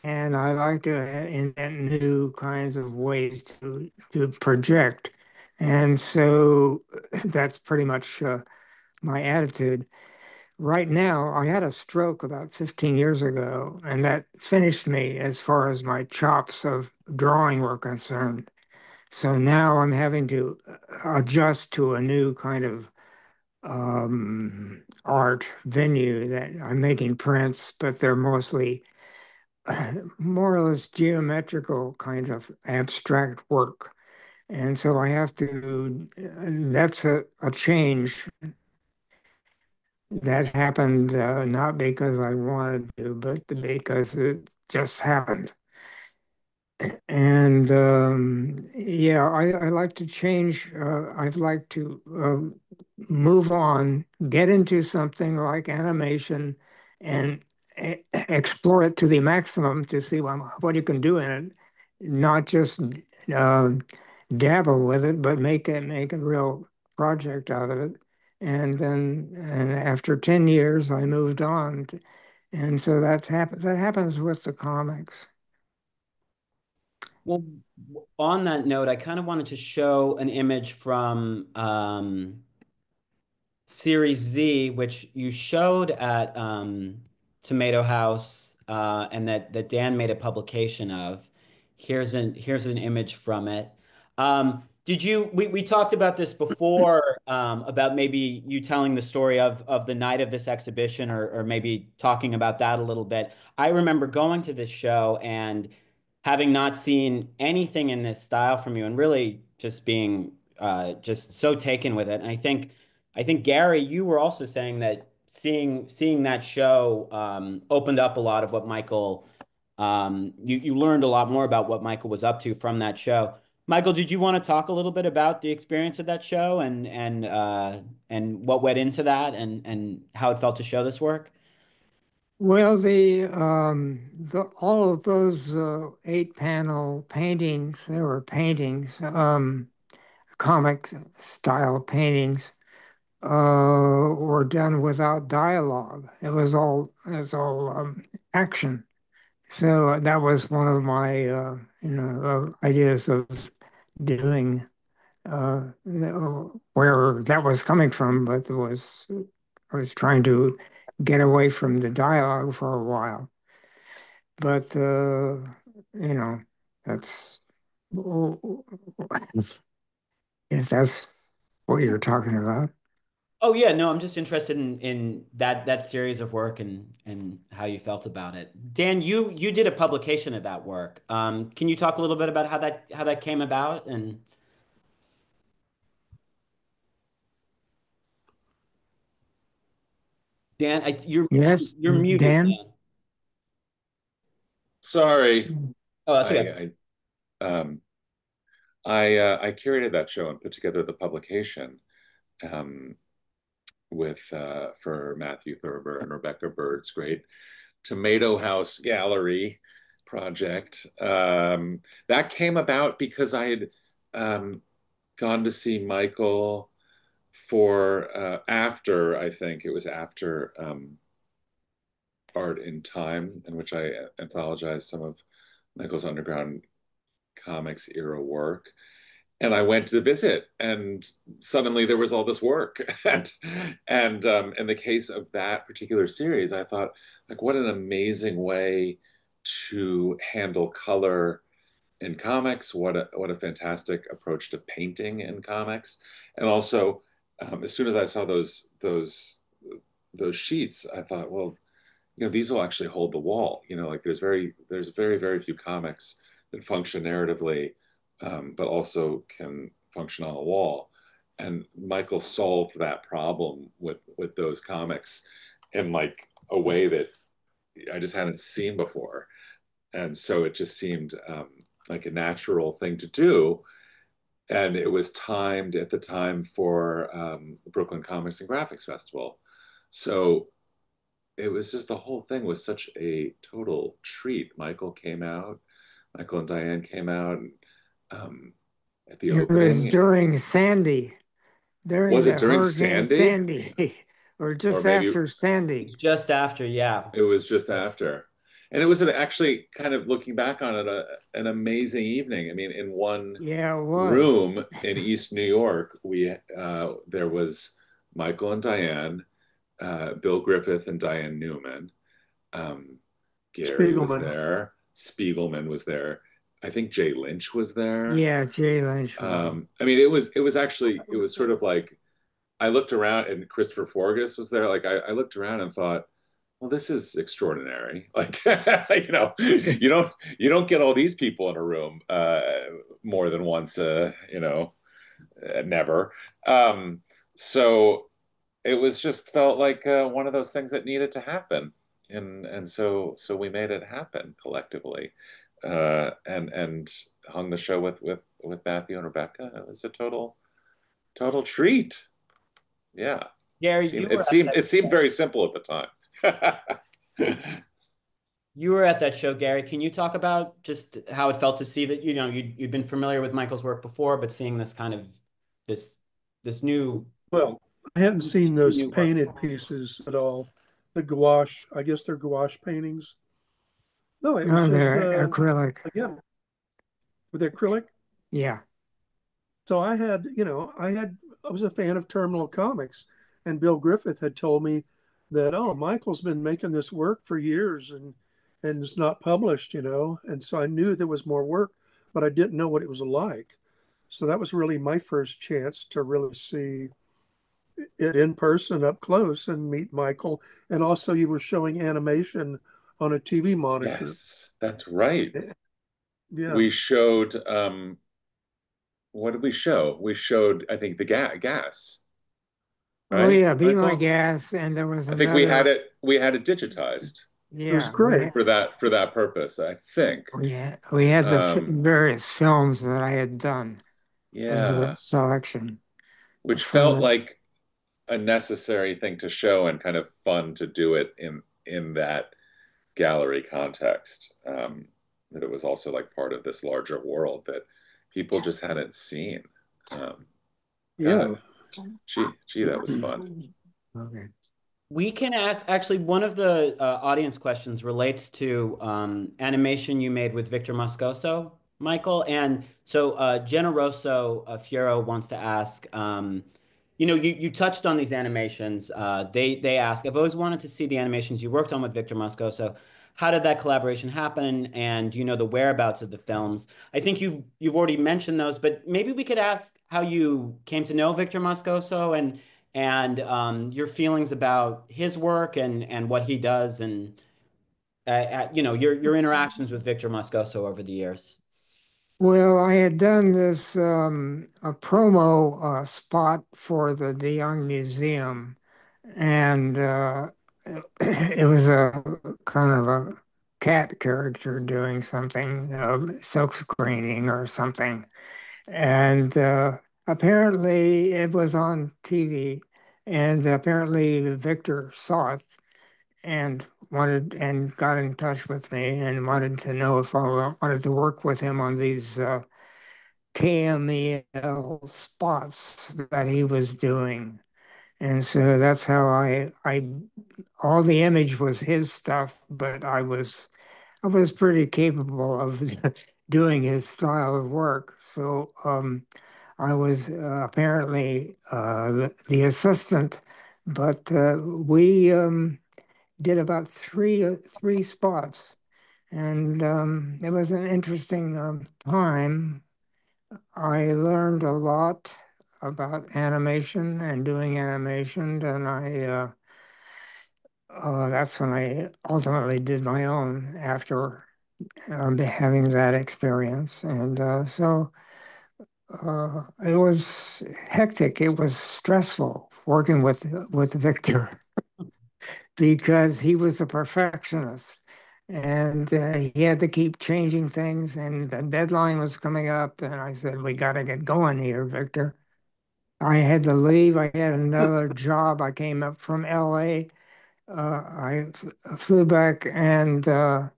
And I like to invent new kinds of ways to project. And so that's pretty much my attitude. Right now, I had a stroke about 15 years ago, and that finished me as far as my chops of drawing were concerned. So now I'm having to adjust to a new kind of art venue that I'm making prints, but they're mostly more or less geometrical kinds of abstract work. And so I have to, that's a change that happened not because I wanted to, but because it just happened. And yeah, I like to change. I'd like to move on, get into something like animation and explore it to the maximum to see what you can do in it, not just uh, dabble with it, but make a real project out of it. And after 10 years, I moved on. And so that happens with the comics. well, on that note, I kind of wanted to show an image from Series Z, which you showed at Tomato House, and that Dan made a publication of. Here's an image from it. We talked about this before, about maybe you telling the story of the night of this exhibition, or maybe talking about that a little bit. I remember going to this show and having not seen anything in this style from you, and really just being just so taken with it. And I think Gary, you were also saying that seeing that show opened up a lot of what Michael you learned a lot more about what Michael was up to from that show. Michael, did you want to talk a little bit about the experience of that show and what went into that and how it felt to show this work? Well, the all of those 8 panel paintings, there were paintings, comic style paintings, were done without dialogue. It's all action. So that was one of my ideas of doing where that was coming from, but I was trying to get away from the dialogue for a while. But you know, that's if that's what you're talking about. Oh yeah, no, I'm just interested in that series of work and how you felt about it. Dan, you did a publication of that work. Can you talk a little bit about how that came about? And Dan, Yes, you're muted, Dan. Dan. Sorry, Oh, that's okay. um, I curated that show and put together the publication um, with for Matthew Thurber and Rebecca Bird's great Tomato House Gallery. project. That came about because I had um, gone to see Michael for after, I think it was after Art in Time, in which I anthologized some of Michael's underground comics era work. And I went to visit, and suddenly there was all this work. And in the case of that particular series, I thought, like, what an amazing way to handle color in comics. What a fantastic approach to painting in comics. And also, as soon as I saw those sheets, I thought, well, these will actually hold the wall. Like there's very, very few comics that function narratively, but also can function on the wall. And Michael solved that problem with those comics in like a way that I just hadn't seen before. And so it just seemed like a natural thing to do. And it was timed at the time for the Brooklyn Comics and Graphics Festival. So it was just, the whole thing was such a total treat. Michael and Diane came out um, at the It was opening. during Sandy, during Was it the during Hurricane Sandy? Sandy, or Or just maybe after Sandy. Just after, yeah. it was just after. And it was actually, kind of looking back on it, an amazing evening. I mean, in one Yeah, it was. room in East New York, there was Michael and Diane, Bill Griffith and Diane Newman. Um, Gary was Spiegelman. there. Spiegelman was there. I think Jay Lynch was there. Yeah, Jay Lynch. I mean, it was sort of like, I looked around and Christopher Forgus was there. Like I looked around and thought, well, this is extraordinary. Like, you don't get all these people in a room more than once. Never. So it was just felt like one of those things that needed to happen, and so we made it happen collectively, and hung the show with Matthew and Rebecca. It was a total treat. Yeah, it Gary, seemed it seemed it seemed very simple at the time. you were at that show, Gary. Can you talk about just how it felt to see that, you'd been familiar with Michael's work before, but seeing this kind of this this new Well, I hadn't seen those new work? painted pieces at all. The gouache, I guess they're gouache paintings. No, it was No, just they're acrylic. again with acrylic. Yeah. So I was a fan of Terminal Comics, and Bill Griffith had told me that, oh, Michael's been making this work for years and it's not published, and so I knew there was more work, but I didn't know what it was like. So that was really my first chance to really see it in person up close and meet Michael. And also you were showing animation on a TV monitor. Yes, that's right. Yeah, We showed what did we show? We showed, I think, the gas, Oh right, yeah, Be My Michael? Gas, and there was I think we had another. it digitized it was Yeah, great. for that purpose, I think. we had the Um, various films that I had done as a yeah, selection which from felt the. like a necessary thing to show and kind of fun to do it in that gallery context. That it was also like part of this larger world that people just hadn't seen. Um, Yeah. God, gee, that was fun. Okay. We can ask, actually, one of the audience questions relates to animation you made with Victor Moscoso, Michael. And so Generoso Fiero wants to ask, you touched on these animations. They ask, I've always wanted to see the animations you worked on with Victor Moscoso. How did that collaboration happen? And do you know the whereabouts of the films? I think you've already mentioned those, but maybe we could ask how you came to know Victor Moscoso and your feelings about his work and what he does, and your interactions with Victor Moscoso over the years. Well, I had done this a promo spot for the De Young Museum, and it was a kind of a cat character doing something, silk screening or something. And apparently it was on TV, and apparently Victor saw it and got in touch with me and wanted to know if I wanted to work with him on these KMEL spots that he was doing. And so that's how I all the image was his stuff, but I was pretty capable of doing his style of work. So I was apparently the assistant, but we did about three spots, and it was an interesting time. I learned a lot about animation and doing animation, and that's when I ultimately did my own after having that experience. And so it was hectic. It was stressful working with Victor because he was a perfectionist. And he had to keep changing things, and the deadline was coming up. And I said, "We got to get going here, Victor." I had to leave. I had another job. I came up from LA. I flew back and to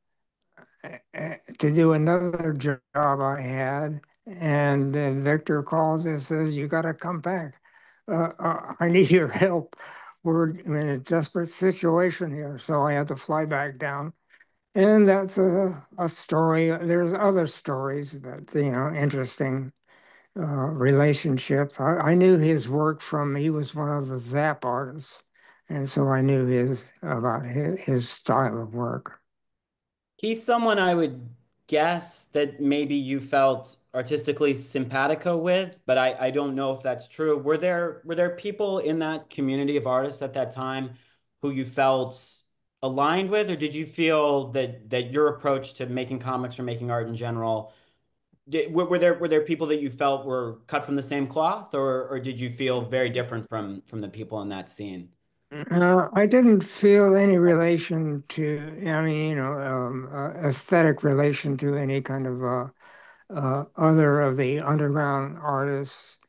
do another job I had. And then Victor calls and says, "You got to come back. I need your help. We're in a desperate situation here." So I had to fly back down. And that's a story. There's other stories, but, interesting relationship. I knew his work from, he was one of the Zap artists. And so I knew about his style of work. He's someone I would guess that maybe you felt artistically simpatico with, but I don't know if that's true. Were there people in that community of artists at that time who you felt aligned with, or did you feel that your approach to making comics or making art in general, were there people that you felt were cut from the same cloth, or did you feel very different from the people in that scene? I didn't feel any relation to, I mean, aesthetic relation to any kind of other of the underground artists.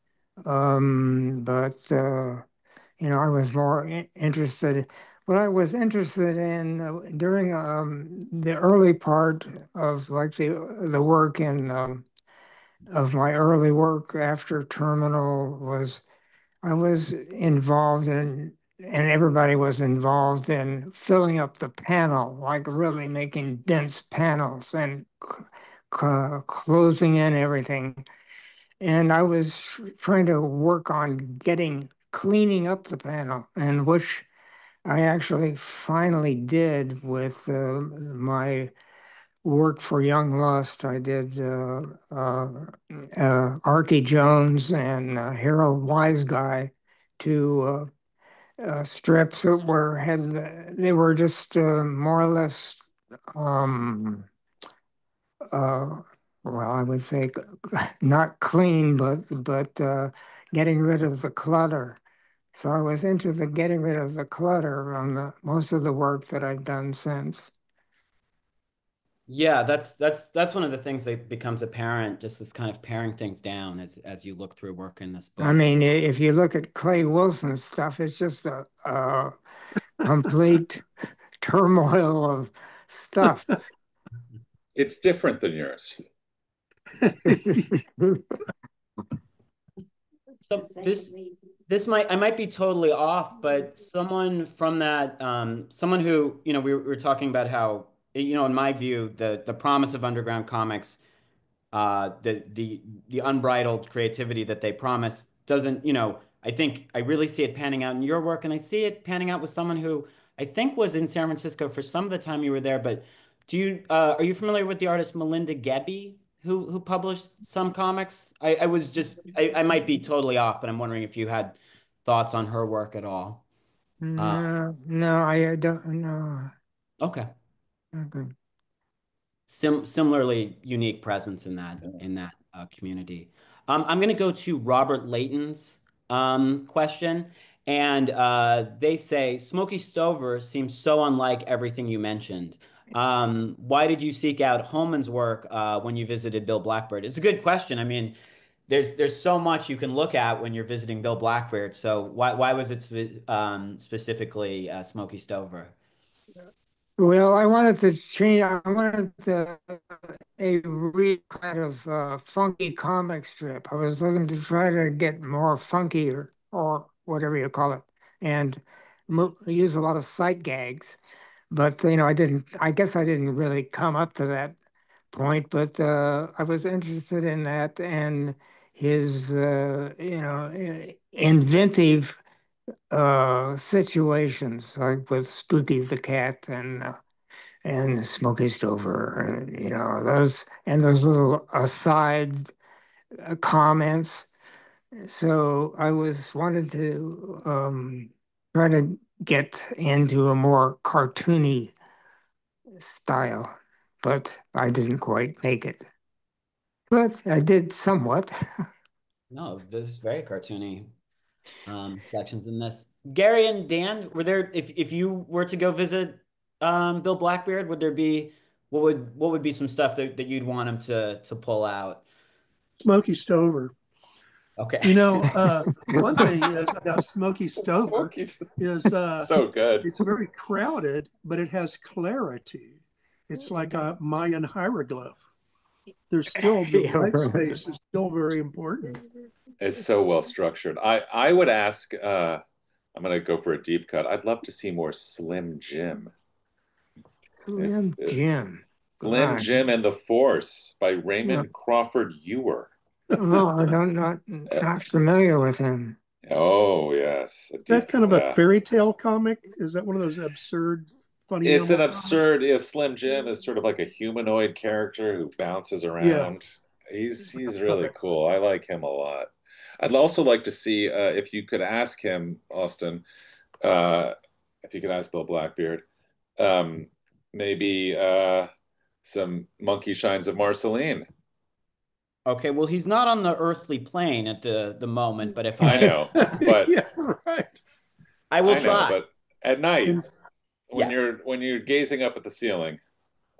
But I was more interested. What I was interested in during the early part of like the work in of my early work after Terminal was I was involved in, and everybody was involved in filling up the panel, like really making dense panels and closing in everything. And I was trying to work on cleaning up the panel, and which I actually finally did with my work for Young Lust. I did Archie Jones and Harold Wiseguy, two strips that they were just more or less um, uh, well, I would say not clean, but getting rid of the clutter. So I was into the getting rid of the clutter on most of the work that I've done since. Yeah, that's one of the things that becomes apparent, just this kind of paring things down as you look through work in this I book. mean, if you look at Clay Wilson's stuff, it's just a complete turmoil of stuff. It's different than yours. So this I might be totally off, but someone from that someone who, we were talking about how, in my view, the promise of underground comics, the unbridled creativity that they promise doesn't, I think I really see it panning out in your work, and I see it panning out with someone who I think was in San Francisco for some of the time you were there. But are you familiar with the artist Melinda Gebbie, who published some comics? I might be totally off, but I'm wondering if you had thoughts on her work at all. Uh, No, no, I don't know. okay. Okay. Similarly unique presence in that community. I'm going to go to Robert Layton's question, and they say Smokey Stover seems so unlike everything you mentioned. Why did you seek out Holman's work when you visited Bill Blackbird? It's a good question. I mean, there's so much you can look at when you're visiting Bill Blackbird. So why was it specifically Smokey Stover? Well, I wanted to change. I wanted a real kind of funky comic strip. I was looking to try to get more funky or whatever you call it, and mo use a lot of sight gags. But I didn't. I guess I didn't really come up to that point. But I was interested in that and his inventive situations like with Spooky the cat and Smokey Stover, those little aside comments. So I was wanted to try to get into a more cartoony style, but I didn't quite make it. But I did somewhat. No, this is very cartoony sections in this. Gary and Dan, were there if you were to go visit Bill Blackbeard, would there be what would be some stuff that you'd want him to pull out? Smoky Stover. Okay. One thing is about Smoky Stover Smoky's is so good. it's very crowded, but it has clarity. It's like a Mayan hieroglyph. There's still the Yeah, white right. space is still very important. It's so well structured. I would ask. I'm gonna go for a deep cut. I'd love to see more Slim Jim. Slim If Jim. Slim God. Jim and the Force by No, Raymond Crawford Ewer. no, I don't Uh, not familiar with him. oh yes, a deep. That kind of a Yeah. fairy tale comic? Is that one of those absurd, funny It's animal an comics? absurd. Yeah, Slim Jim is sort of like a humanoid character who bounces Yeah. around. He's really cool. I like him a lot. I'd also like to see if you could ask him, Austin, uh, if you could ask Bill Blackbeard, um, maybe some monkey shines of Marceline. Okay, well, he's not on the earthly plane at the moment, but if I I know, but Yeah, right. I will I know, try. but at night And Yes. when you're gazing up at the ceiling,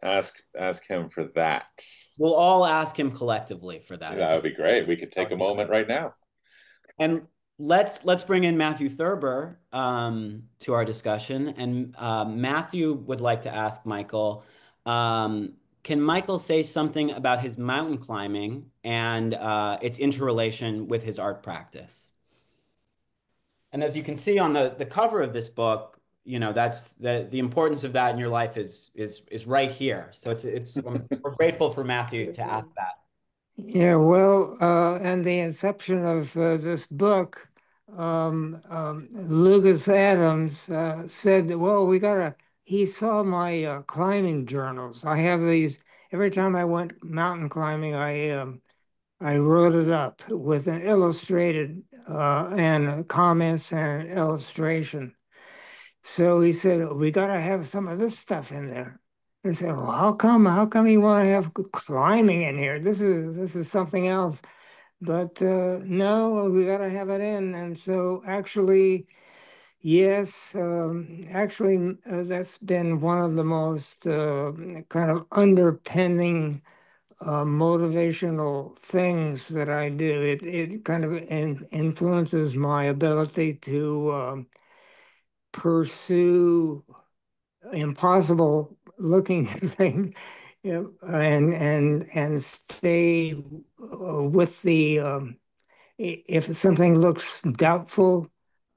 ask him for that. We'll all ask him collectively for that at That the would be great. We could take a moment right now. And let's bring in Matthew Thurber to our discussion. And Matthew would like to ask Michael, can Michael say something about his mountain climbing and its interrelation with his art practice? And as you can see on the cover of this book, that's the importance of that in your life is right here. So we're grateful for Matthew to ask that. Yeah, well, and the inception of this book, Lucas Adams said, well, he saw my climbing journals. I have these, every time I went mountain climbing, I wrote it up with an illustrated and comments and an illustration. So he said, we got to have some of this stuff in there. I said, well, how come? How come you want to have climbing in here? This is something else. But no, we got to have it in. And so actually, yes, that's been one of the most kind of underpinning motivational things that I do. It kind of influences my ability to pursue impossible looking thing, and stay with the if something looks doubtful,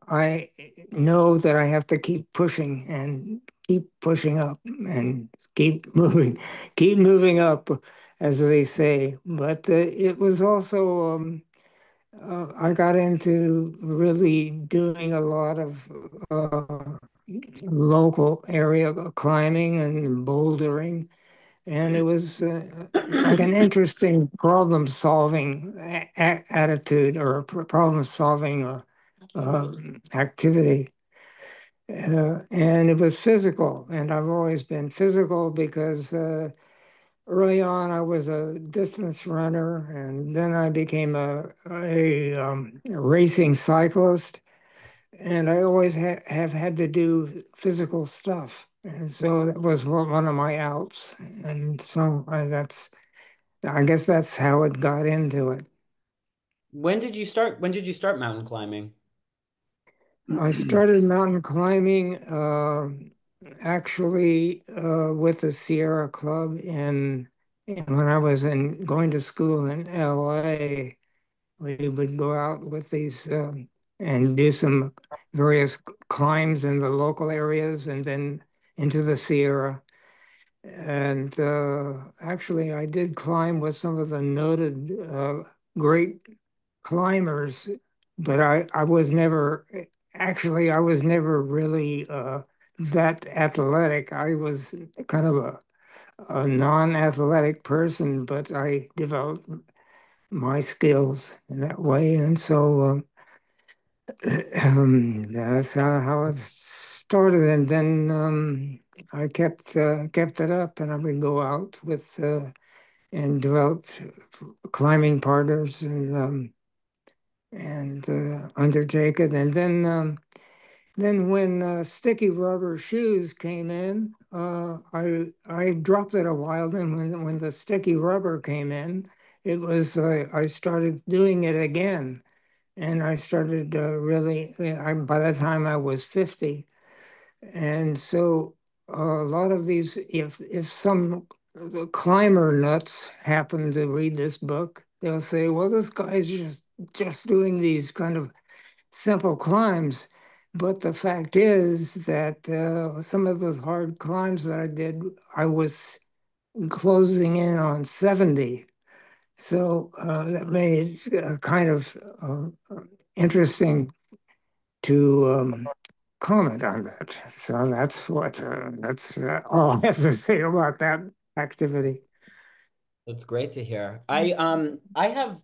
I know that I have to keep pushing and keep pushing up and keep moving up, as they say. But it was also I got into really doing a lot of local area climbing and bouldering, and it was like an interesting problem solving attitude or a problem solving activity. And it was physical, and I've always been physical because early on I was a distance runner, and then I became a racing cyclist, and I always have had to do physical stuff. And so that was one of my outs. And so I guess that's how it got into it. When did you start mountain climbing? I started mountain climbing actually with the Sierra Club when I was going to school in LA. We would go out with these and do some various climbs in the local areas and then into the Sierra. And actually, I did climb with some of the noted great climbers, but I was never, actually, I was never really that athletic. I was kind of a non-athletic person, but I developed my skills in that way. And so that's how it started. And then I kept it up, and I would go out with and developed climbing partners and undertake it. And then when sticky rubber shoes came in, I dropped it a while. Then when the sticky rubber came in, it was I started doing it again, and I started really. By the time I was 50, and so a lot of these, if some climber nuts happen to read this book, they'll say, "Well, this guy's just doing these kind of simple climbs." But the fact is that some of those hard climbs that I did, I was closing in on 70. So that made it kind of interesting to comment on that. So that's all I have to say about that activity. That's great to hear. I have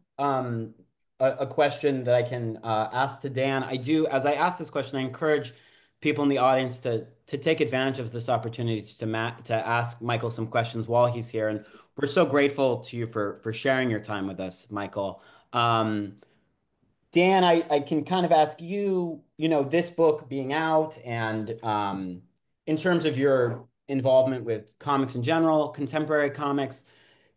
a question that I can ask to Dan. I do, as I ask this question, I encourage people in the audience to take advantage of this opportunity to ask Michael some questions while he's here. And we're so grateful to you for sharing your time with us, Michael. Um, Dan, I can kind of ask you, this book being out and in terms of your involvement with comics in general, contemporary comics,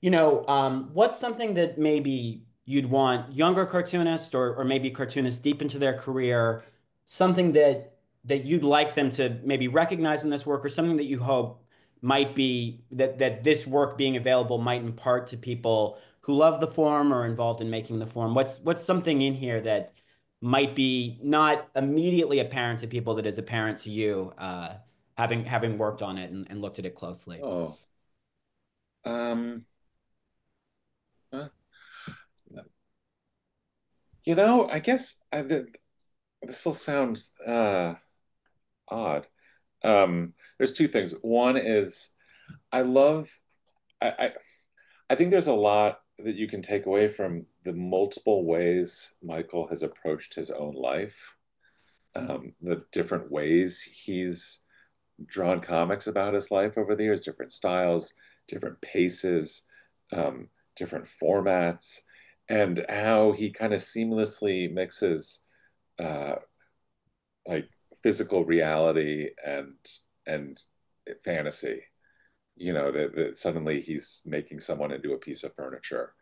what's something that maybe you'd want younger cartoonists or maybe cartoonists deep into their career, something that you'd like them to maybe recognize in this work or something that you hope might be that this work being available might impart to people who love the form or involved in making the form? What's something in here that might be not immediately apparent to people that is apparent to you, having worked on it and looked at it closely? Oh, um, uh, I guess this will sound odd. There's two things. One is I love I I think there's a lot that you can take away from the multiple ways Michael has approached his own life, the different ways he's drawn comics about his life over the years, different styles, different paces, um, different formats, and how he kind of seamlessly mixes uh, like physical reality and fantasy. That suddenly he's making someone into a piece of furniture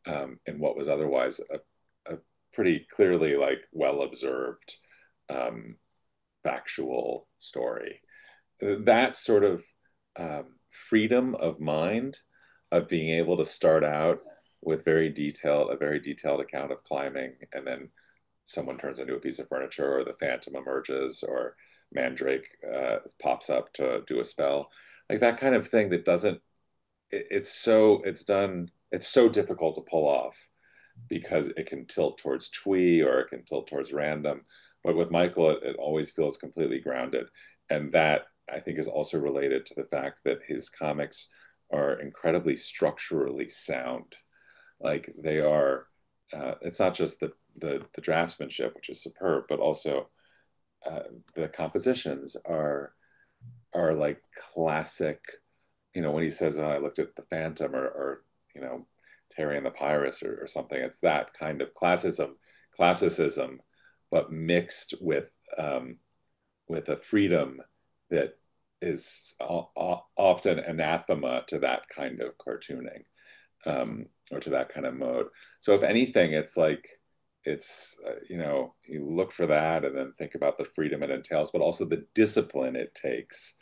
in what was otherwise a pretty clearly like well observed um, factual story. That sort of freedom of mind of being able to start out with a very detailed account of climbing, and then someone turns into a piece of furniture, or the phantom emerges, or Mandrake pops up to do a spell, like that kind of thing that doesn't. It's so difficult to pull off because it can tilt towards twee or it can tilt towards random. But with Michael, it always feels completely grounded. And that I think is also related to the fact that his comics are incredibly structurally sound. Like they are, it's not just the draftsmanship, which is superb, but also the compositions are like classic. When he says, "I looked at the Phantom," or Terry and the Pirates, or something. It's that kind of classicism, but mixed with a freedom that is often anathema to that kind of cartooning, or to that kind of mode. So if anything, it's like you look for that and then think about the freedom it entails, but also the discipline it takes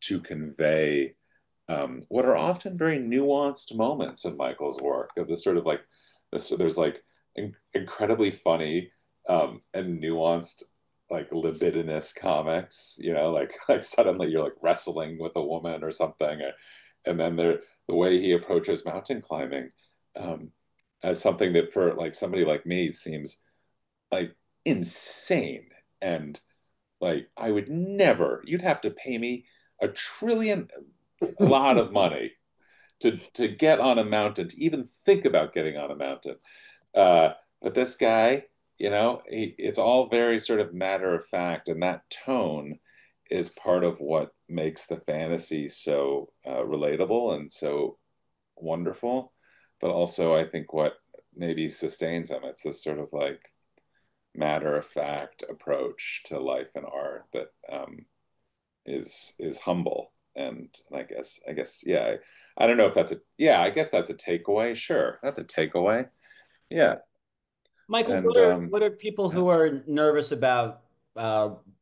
to convey what are often very nuanced moments in Michael's work of this sort of like this. There's like incredibly funny and nuanced like libidinous comics, like suddenly you're like wrestling with a woman or something, and then the way he approaches mountain climbing um, as something that for like somebody like me seems like insane and like I would never. You'd have to pay me a lot of money to get on a mountain, to even think about getting on a mountain. But this guy, it's all very sort of matter of fact, and that tone is part of what makes the fantasy so relatable and so wonderful. But also, I think what maybe sustains them, it's this sort of like matter of fact approach to life and art that is humble. And I guess yeah, I don't know if that's a yeah, I guess that's a takeaway. Sure, that's a takeaway. Yeah. Michael, And what are people yeah. who are nervous about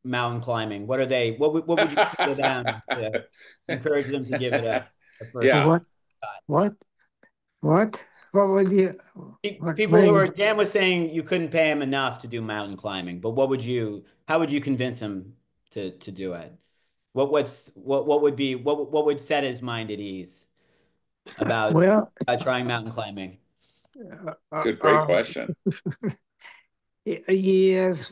mountain climbing? What are they? What would you say to them to encourage them to give it a first Yeah. What? shot? What? What? What would you? What People who are made? Dan was saying you couldn't pay him enough to do mountain climbing, but how would you convince him to do it? What would be what would set his mind at ease about Well, trying mountain climbing? uh, uh, Great uh, question. yes.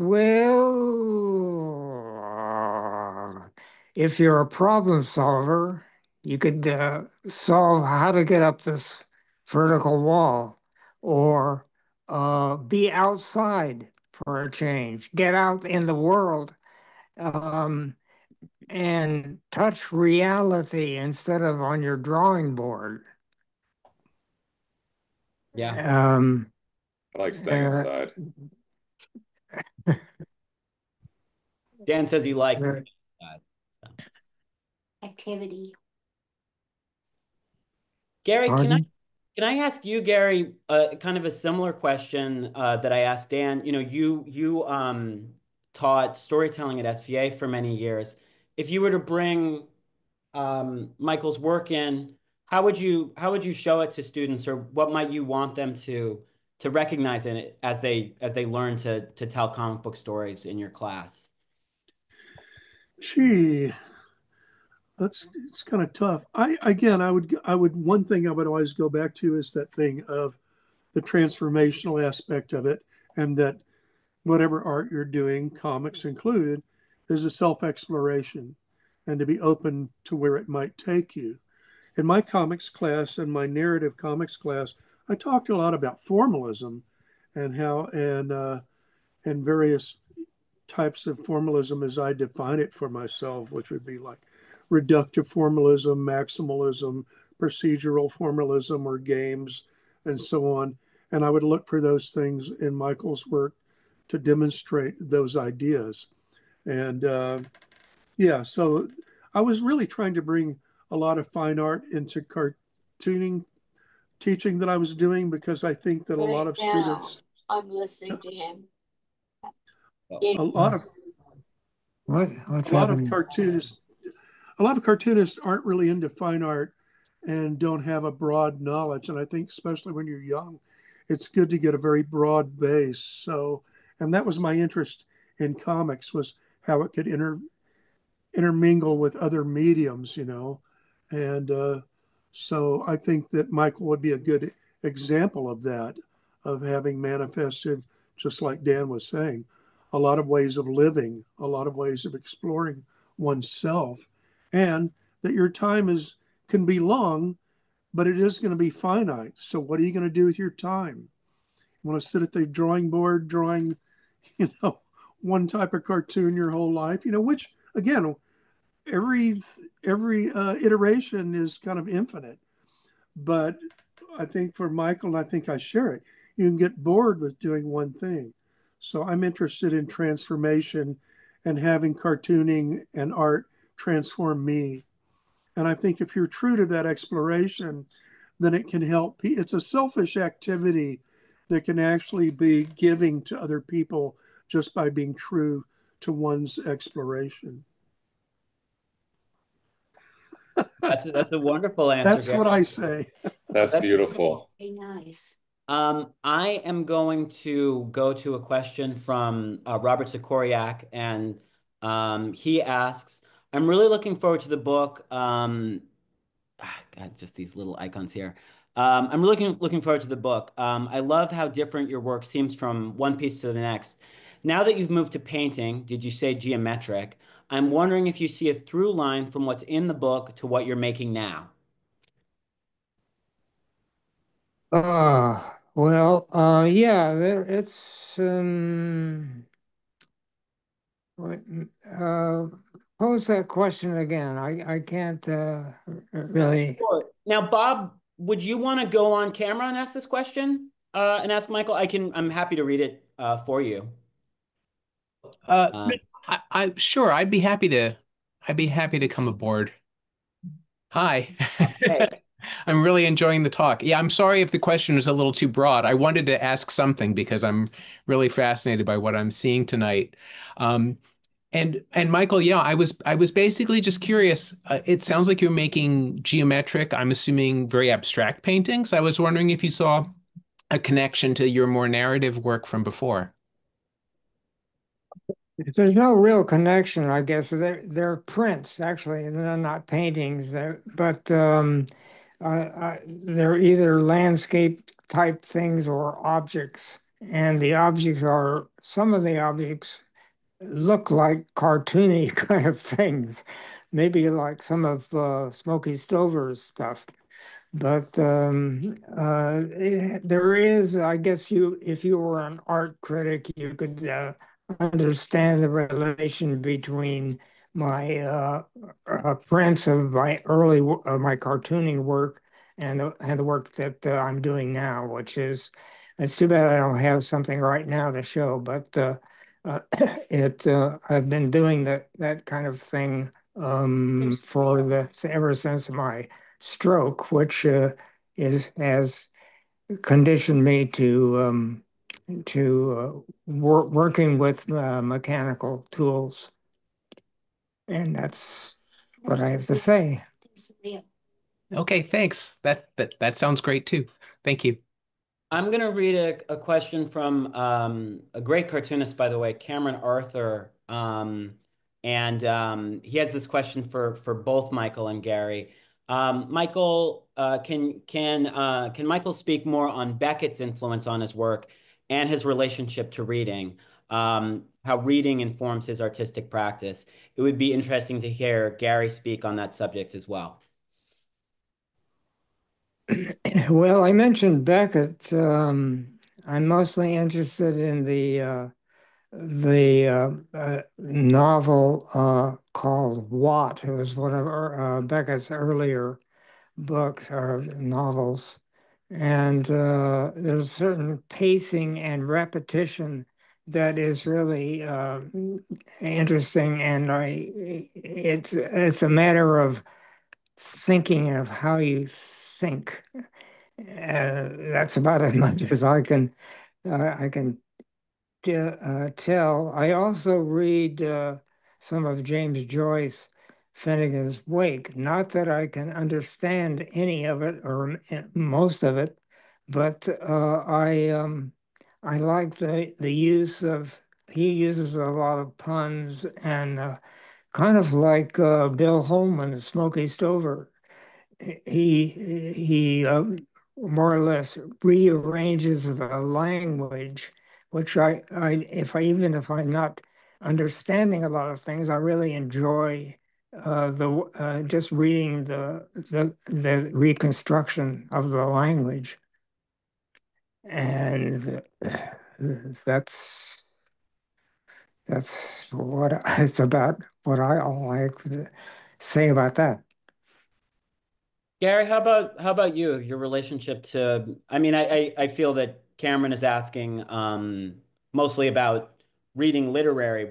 If you're a problem solver, you could solve how to get up this vertical wall, or be outside for a change. Get out in the world. Um, and touch reality instead of on your drawing board. Yeah. Um, I like staying uh, inside. Dan says he liked so, that. So. Activity. Gary, pardon? can I ask you, Gary, kind of a similar question that I asked Dan? You taught storytelling at SVA for many years. If you were to bring Michael's work in, how would you show it to students, or what might you want them to recognize in it as they learn to tell comic book stories in your class? Gee, that's it's kind of tough. I would one thing I would always go back to is that thing of the transformational aspect of it, and that whatever art you're doing, comics included, is a self-exploration and to be open to where it might take you. In my comics class and my narrative comics class, I talked a lot about formalism and how and various types of formalism as I define it for myself, which would be like reductive formalism, maximalism, procedural formalism, or games, and so on. And I would look for those things in Michael's work to demonstrate those ideas. And yeah, so I was really trying to bring a lot of fine art into cartooning teaching that I was doing, because I think that a lot Right of now, students, I'm listening to him. a lot of What's a lot of happening? cartoonists a lot of cartoonists aren't really into fine art and don't have a broad knowledge. And I think especially when you're young, it's good to get a very broad base. So, and that was my interest in comics, was how it could intermingle with other mediums. And so I think that Michael would be a good example of that, of having manifested, just like Dan was saying, a lot of ways of living, a lot of ways of exploring oneself, and that your time is can be long, but it is going to be finite. So what are you going to do with your time? You want to sit at the drawing board drawing, you know, one type of cartoon your whole life, which again, every every iteration is kind of infinite. But I think for Michael, and I think I share it, you can get bored with doing one thing. So I'm interested in transformation and having cartooning and art transform me. And I think if you're true to that exploration, then it can help. It's a selfish activity that can actually be giving to other people just by being true to one's exploration. That's a wonderful answer, That's Gary. what I say. That's That's beautiful. Very nice. I am going to go to a question from Robert Sikoriak, and he asks, "I'm really looking forward to the book." God, just these little icons here. I'm really looking forward to the book. I love how different your work seems from one piece to the next. Now that you've moved to painting, did you say geometric? I'm wondering if you see a through line from what's in the book to what you're making now. Yeah, it's what, uh, pose that question again. I can't really. Sure. Now, Bob, would you want to go on camera and ask this question and ask Michael? I'm happy to read it for you. Uh, Uh, I sure I'd be happy to come aboard. Hi. hey, I'm really enjoying the talk. Yeah, I'm sorry if the question is a little too broad. I wanted to ask something because I'm really fascinated by what I'm seeing tonight. Um, and Michael, yeah, I was basically just curious. It sounds like you're making geometric, I'm assuming very abstract paintings. I was wondering if you saw a connection to your more narrative work from before. There's no real connection, I guess. They're prints actually, and they're not paintings. They're either landscape type things or objects, and the objects are some of the objects look like cartoony kind of things, maybe like some of Smokey Stover's stuff. There is, I guess if you were an art critic, you could understand the relation between my prints of my my cartooning work and the work that I'm doing now, which is, it's too bad I don't have something right now to show, but uh, I've been doing that kind of thing for the ever since my stroke, which is has conditioned me to working with mechanical tools, and that's what I have to say. Okay, thanks. That sounds great too. Thank you. I'm going to read a question from a great cartoonist, by the way, Cameron Arthur. He has this question for both Michael and Gary. Michael, can Michael speak more on Beckett's influence on his work and his relationship to reading? How reading informs his artistic practice. It would be interesting to hear Gary speak on that subject as well. Well, I mentioned Beckett. I'm mostly interested in the novel called Watt. It was one of Beckett's earlier books or novels. And there's a certain pacing and repetition that is really interesting. And it's a matter of thinking of how you think. That's about as much as I can tell. I also read some of James Joyce Finnegan's Wake. Not that I can understand any of it or most of it, but I like the use of he uses a lot of puns and kind of like Bill Holman's Smoky Stover. He more or less rearranges the language, which if I'm not understanding a lot of things, I really enjoy the just reading the reconstruction of the language, and that's that's what it's about. What I like to say about that. Gary, how about you? Your relationship to, I mean, I feel that Cameron is asking mostly about reading literary,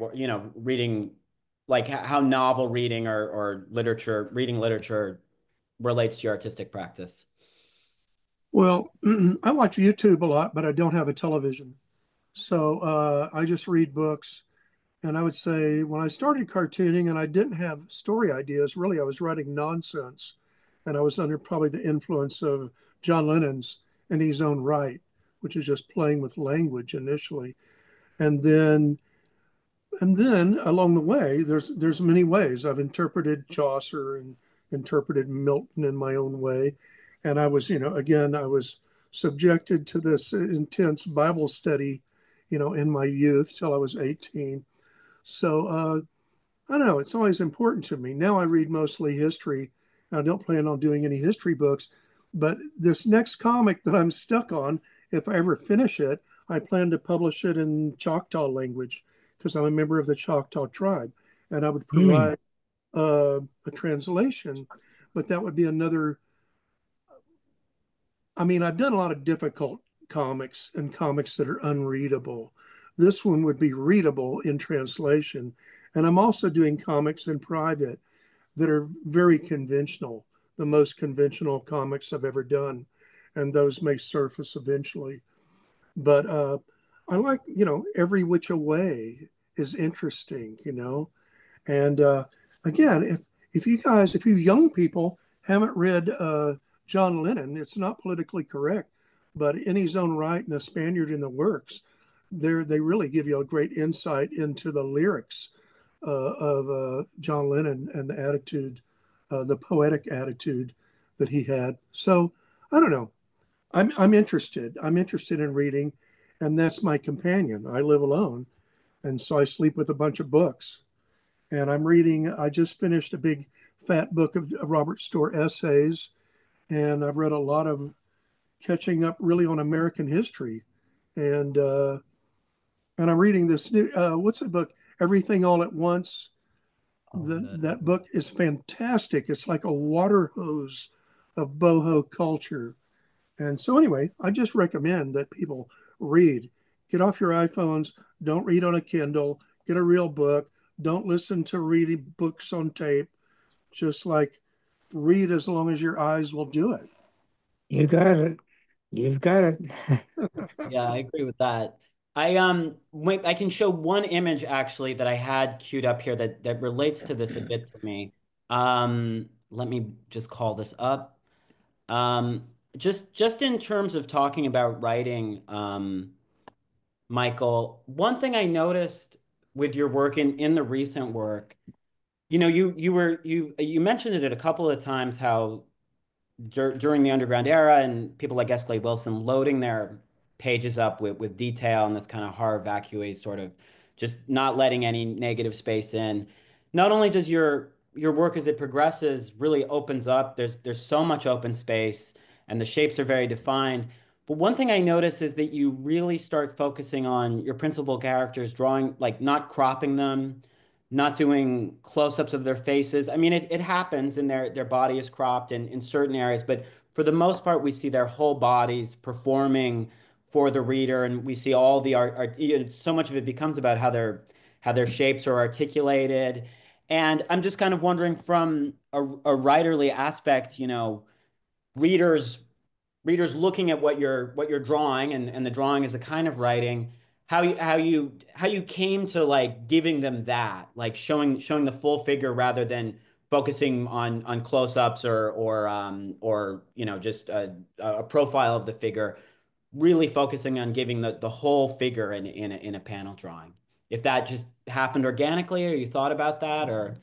reading like how novel reading or reading literature relates to your artistic practice. Well, I watch YouTube a lot, but I don't have a television. So I just read books And I would say when I started cartooning and I didn't have story ideas, really, I was writing nonsense. And I was under probably the influence of John Lennon's In His Own Right, which is just playing with language initially. And then along the way, there's many ways. I've interpreted Chaucer and interpreted Milton in my own way. And I was, again, I was subjected to this intense Bible study, in my youth till I was 18. So I don't know. It's always important to me. Now I read mostly history. I don't plan on doing any history books, but this next comic that I'm stuck on, if I ever finish it, I plan to publish it in Choctaw language because I'm a member of the Choctaw tribe, and I would Mm. provide a translation. But that would be another. I mean, I've done a lot of difficult comics and comics that are unreadable. This one would be readable in translation. And I'm also doing comics in private that are very conventional, the most conventional comics I've ever done. And those may surface eventually. But I like, every which way is interesting, And again, if you young people haven't read John Lennon, it's not politically correct, but In His Own Right and A Spaniard in the Works, they really give you a great insight into the lyrics of John Lennon and the attitude, the poetic attitude that he had. So I don't know. I'm interested. I'm interested in reading, and that's my companion. I live alone, and so I sleep with a bunch of books. And I'm reading. I just finished a big fat book of Robert Storr essays, and I've read a lot of catching up really on American history, and uh, and I'm reading this new what's the book? Everything All at Once. Oh, That book is fantastic. It's like a water hose of boho culture. And so anyway, I just recommend that people read. Get off your iPhones. Don't read on a Kindle. Get a real book. Don't listen to reading books on tape. Just like read as long as your eyes will do it. You got it. You've got it. yeah, I agree with that. Wait, I can show one image actually that I had queued up here that relates to this a bit for me. Let me just call this up. Just in terms of talking about writing, Michael, one thing I noticed with your work in the recent work, you mentioned it a couple of times how during the underground era and people like Escalade Wilson loading their pages up with detail and this kind of horror vacue sort of just not letting any negative space in. Not only does your work as it progresses really opens up, there's so much open space and the shapes are very defined. But one thing I notice is that you really start focusing on your principal characters, drawing like not cropping them, not doing close-ups of their faces. I mean, it happens and their body is cropped in certain areas, but for the most part, we see their whole bodies performing for the reader, and we see all the art, so much of it becomes about how their shapes are articulated. And I'm just kind of wondering from a writerly aspect, readers looking at what you're drawing and the drawing is a kind of writing how you came to like giving them that like showing the full figure rather than focusing on close-ups or just a profile of the figure really focusing on giving the whole figure in a panel drawing if that just happened organically or you thought about that or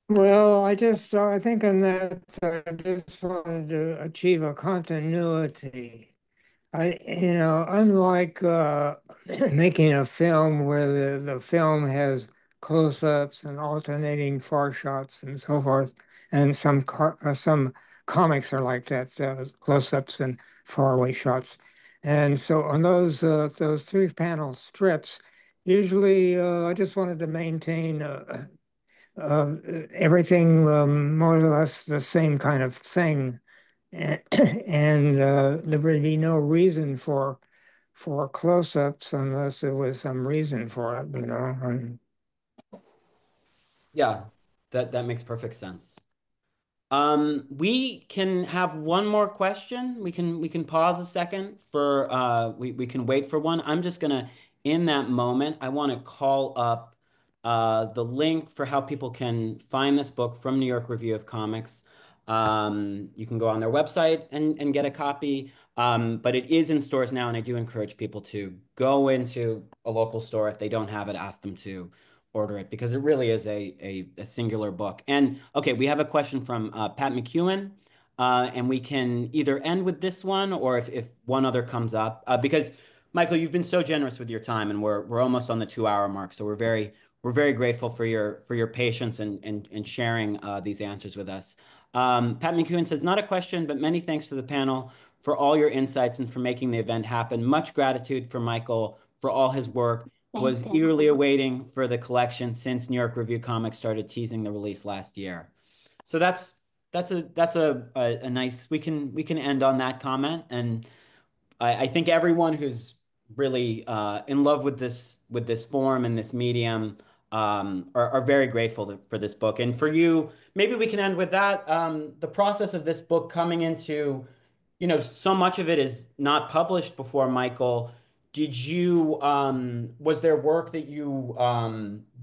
Well, I think in that I just wanted to achieve a continuity. Unlike making a film where the film has close-ups and alternating far shots and so forth, and some comics are like that, close-ups and faraway shots. And so on those three-panel strips, usually I just wanted to maintain uh, everything more or less the same kind of thing, and there would be no reason for close-ups unless there was some reason for it, And yeah that makes perfect sense. We can have one more question. We can pause a second for we can wait for one. I'm just gonna in that moment, I want to call up the link for how people can find this book from New York Review of Comics. You can go on their website and get a copy. But it is in stores now, and I do encourage people to go into a local store. If they don't have it, ask them to order it because it really is a singular book. And okay, we have a question from Pat McEwen. And we can either end with this one or if one other comes up, because Michael, you've been so generous with your time, and we're almost on the 2 hour mark. So we're very grateful for your patience and sharing these answers with us. Pat McEwen says, not a question, but many thanks to the panel for all your insights and for making the event happen. Much gratitude for Michael for all his work. Was Thank you. eagerly awaiting for the collection since New York Review Comics started teasing the release last year. So that's a nice, we can end on that comment. And I think everyone who's really in love with this form and this medium are very grateful for this book. And for you, maybe we can end with that. The process of this book coming into, so much of it is not published before, Michael. Was there work that you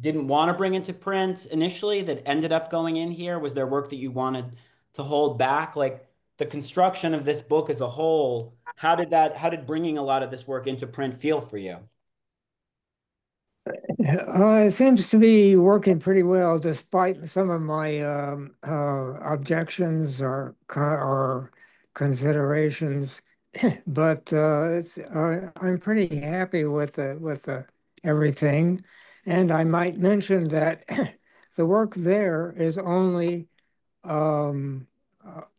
didn't want to bring into print initially that ended up going in here? Was there work that you wanted to hold back? Like the construction of this book as a whole, how did bringing a lot of this work into print feel for you? It seems to be working pretty well, despite some of my objections or considerations. But I'm pretty happy with the everything, and I might mention that the work there is only um,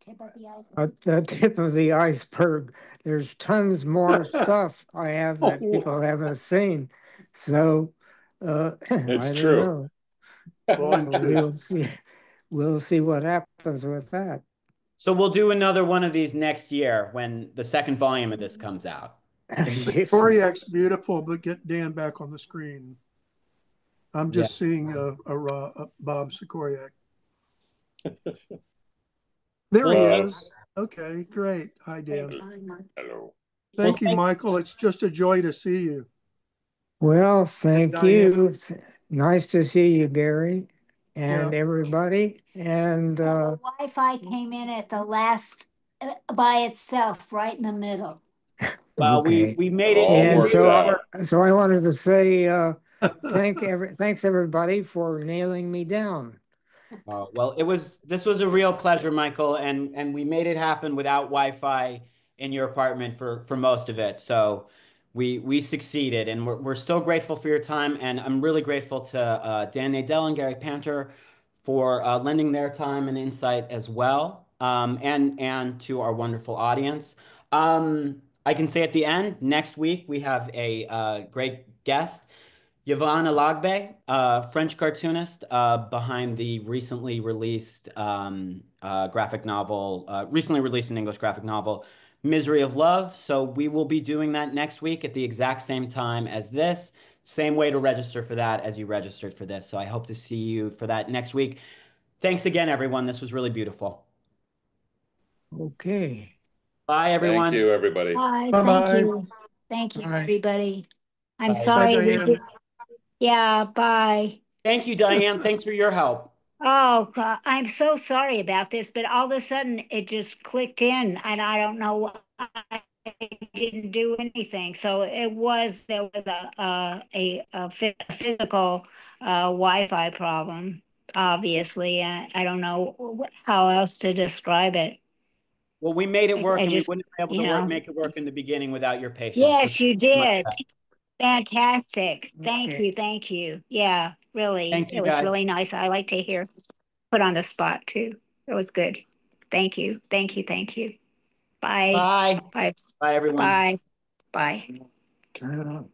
Tip of the iceberg. at the tip of the iceberg. There's tons more stuff I have that people haven't seen. So It's I don't true. know. Volume two. We'll see. We'll see what happens with that. So we'll do another one of these next year when the second volume of this comes out. Koriak's beautiful, but get Dan back on the screen. I'm Yeah. just seeing Bob Sikoriak. There he Well, is. Okay, great. Hi, Dan. Hello. Thank you, thank Michael. It's just a joy to see you. Well, thank Diane. you. It's nice to see you, Gary, Yeah. and everybody. And The Wi-Fi came in at the last by itself, right in the middle. Well, we okay. we made it. All We And made worked it so, out. work. so I wanted to say thanks everybody for nailing me down. Well, this was a real pleasure, Michael, and we made it happen without Wi-Fi in your apartment for most of it. So we succeeded, and we're so grateful for your time. And I'm really grateful to Dan Nadel and Gary Panter for lending their time and insight as well, and to our wonderful audience. I can say at the end, next week we have a great guest. Yvonne Alagbe, French cartoonist behind the recently released in English graphic novel, Misery of Love. So we will be doing that next week at the exact same time as this. Same way to register for that as you registered for this. So I hope to see you for that next week. Thanks again, everyone. This was really beautiful. Okay. Bye, Thank everyone. you, everybody. Bye. Bye Thank bye. you. Thank you, Bye. everybody. I'm Bye. Bye, sorry we Diane. did. Yeah, bye. Thank you, Diane. Thanks for your help. Oh, God, I'm so sorry about this, but all of a sudden it just clicked in and I don't know why I didn't do anything. So there was a physical Wi-Fi problem, obviously. I don't know how else to describe it. Well, we made it work, I and we just, wouldn't have been able you to know, make it work in the beginning without your patience. So yes, thank you you so much. did. Fantastic. Thank Okay. you. Thank you. Yeah, really. Thank you, It was guys. really nice. I like to hear put on the spot too. It was good. Thank you. Thank you. Thank you. Bye. Bye. Bye. Bye, everyone. Bye. Bye. Turn it on.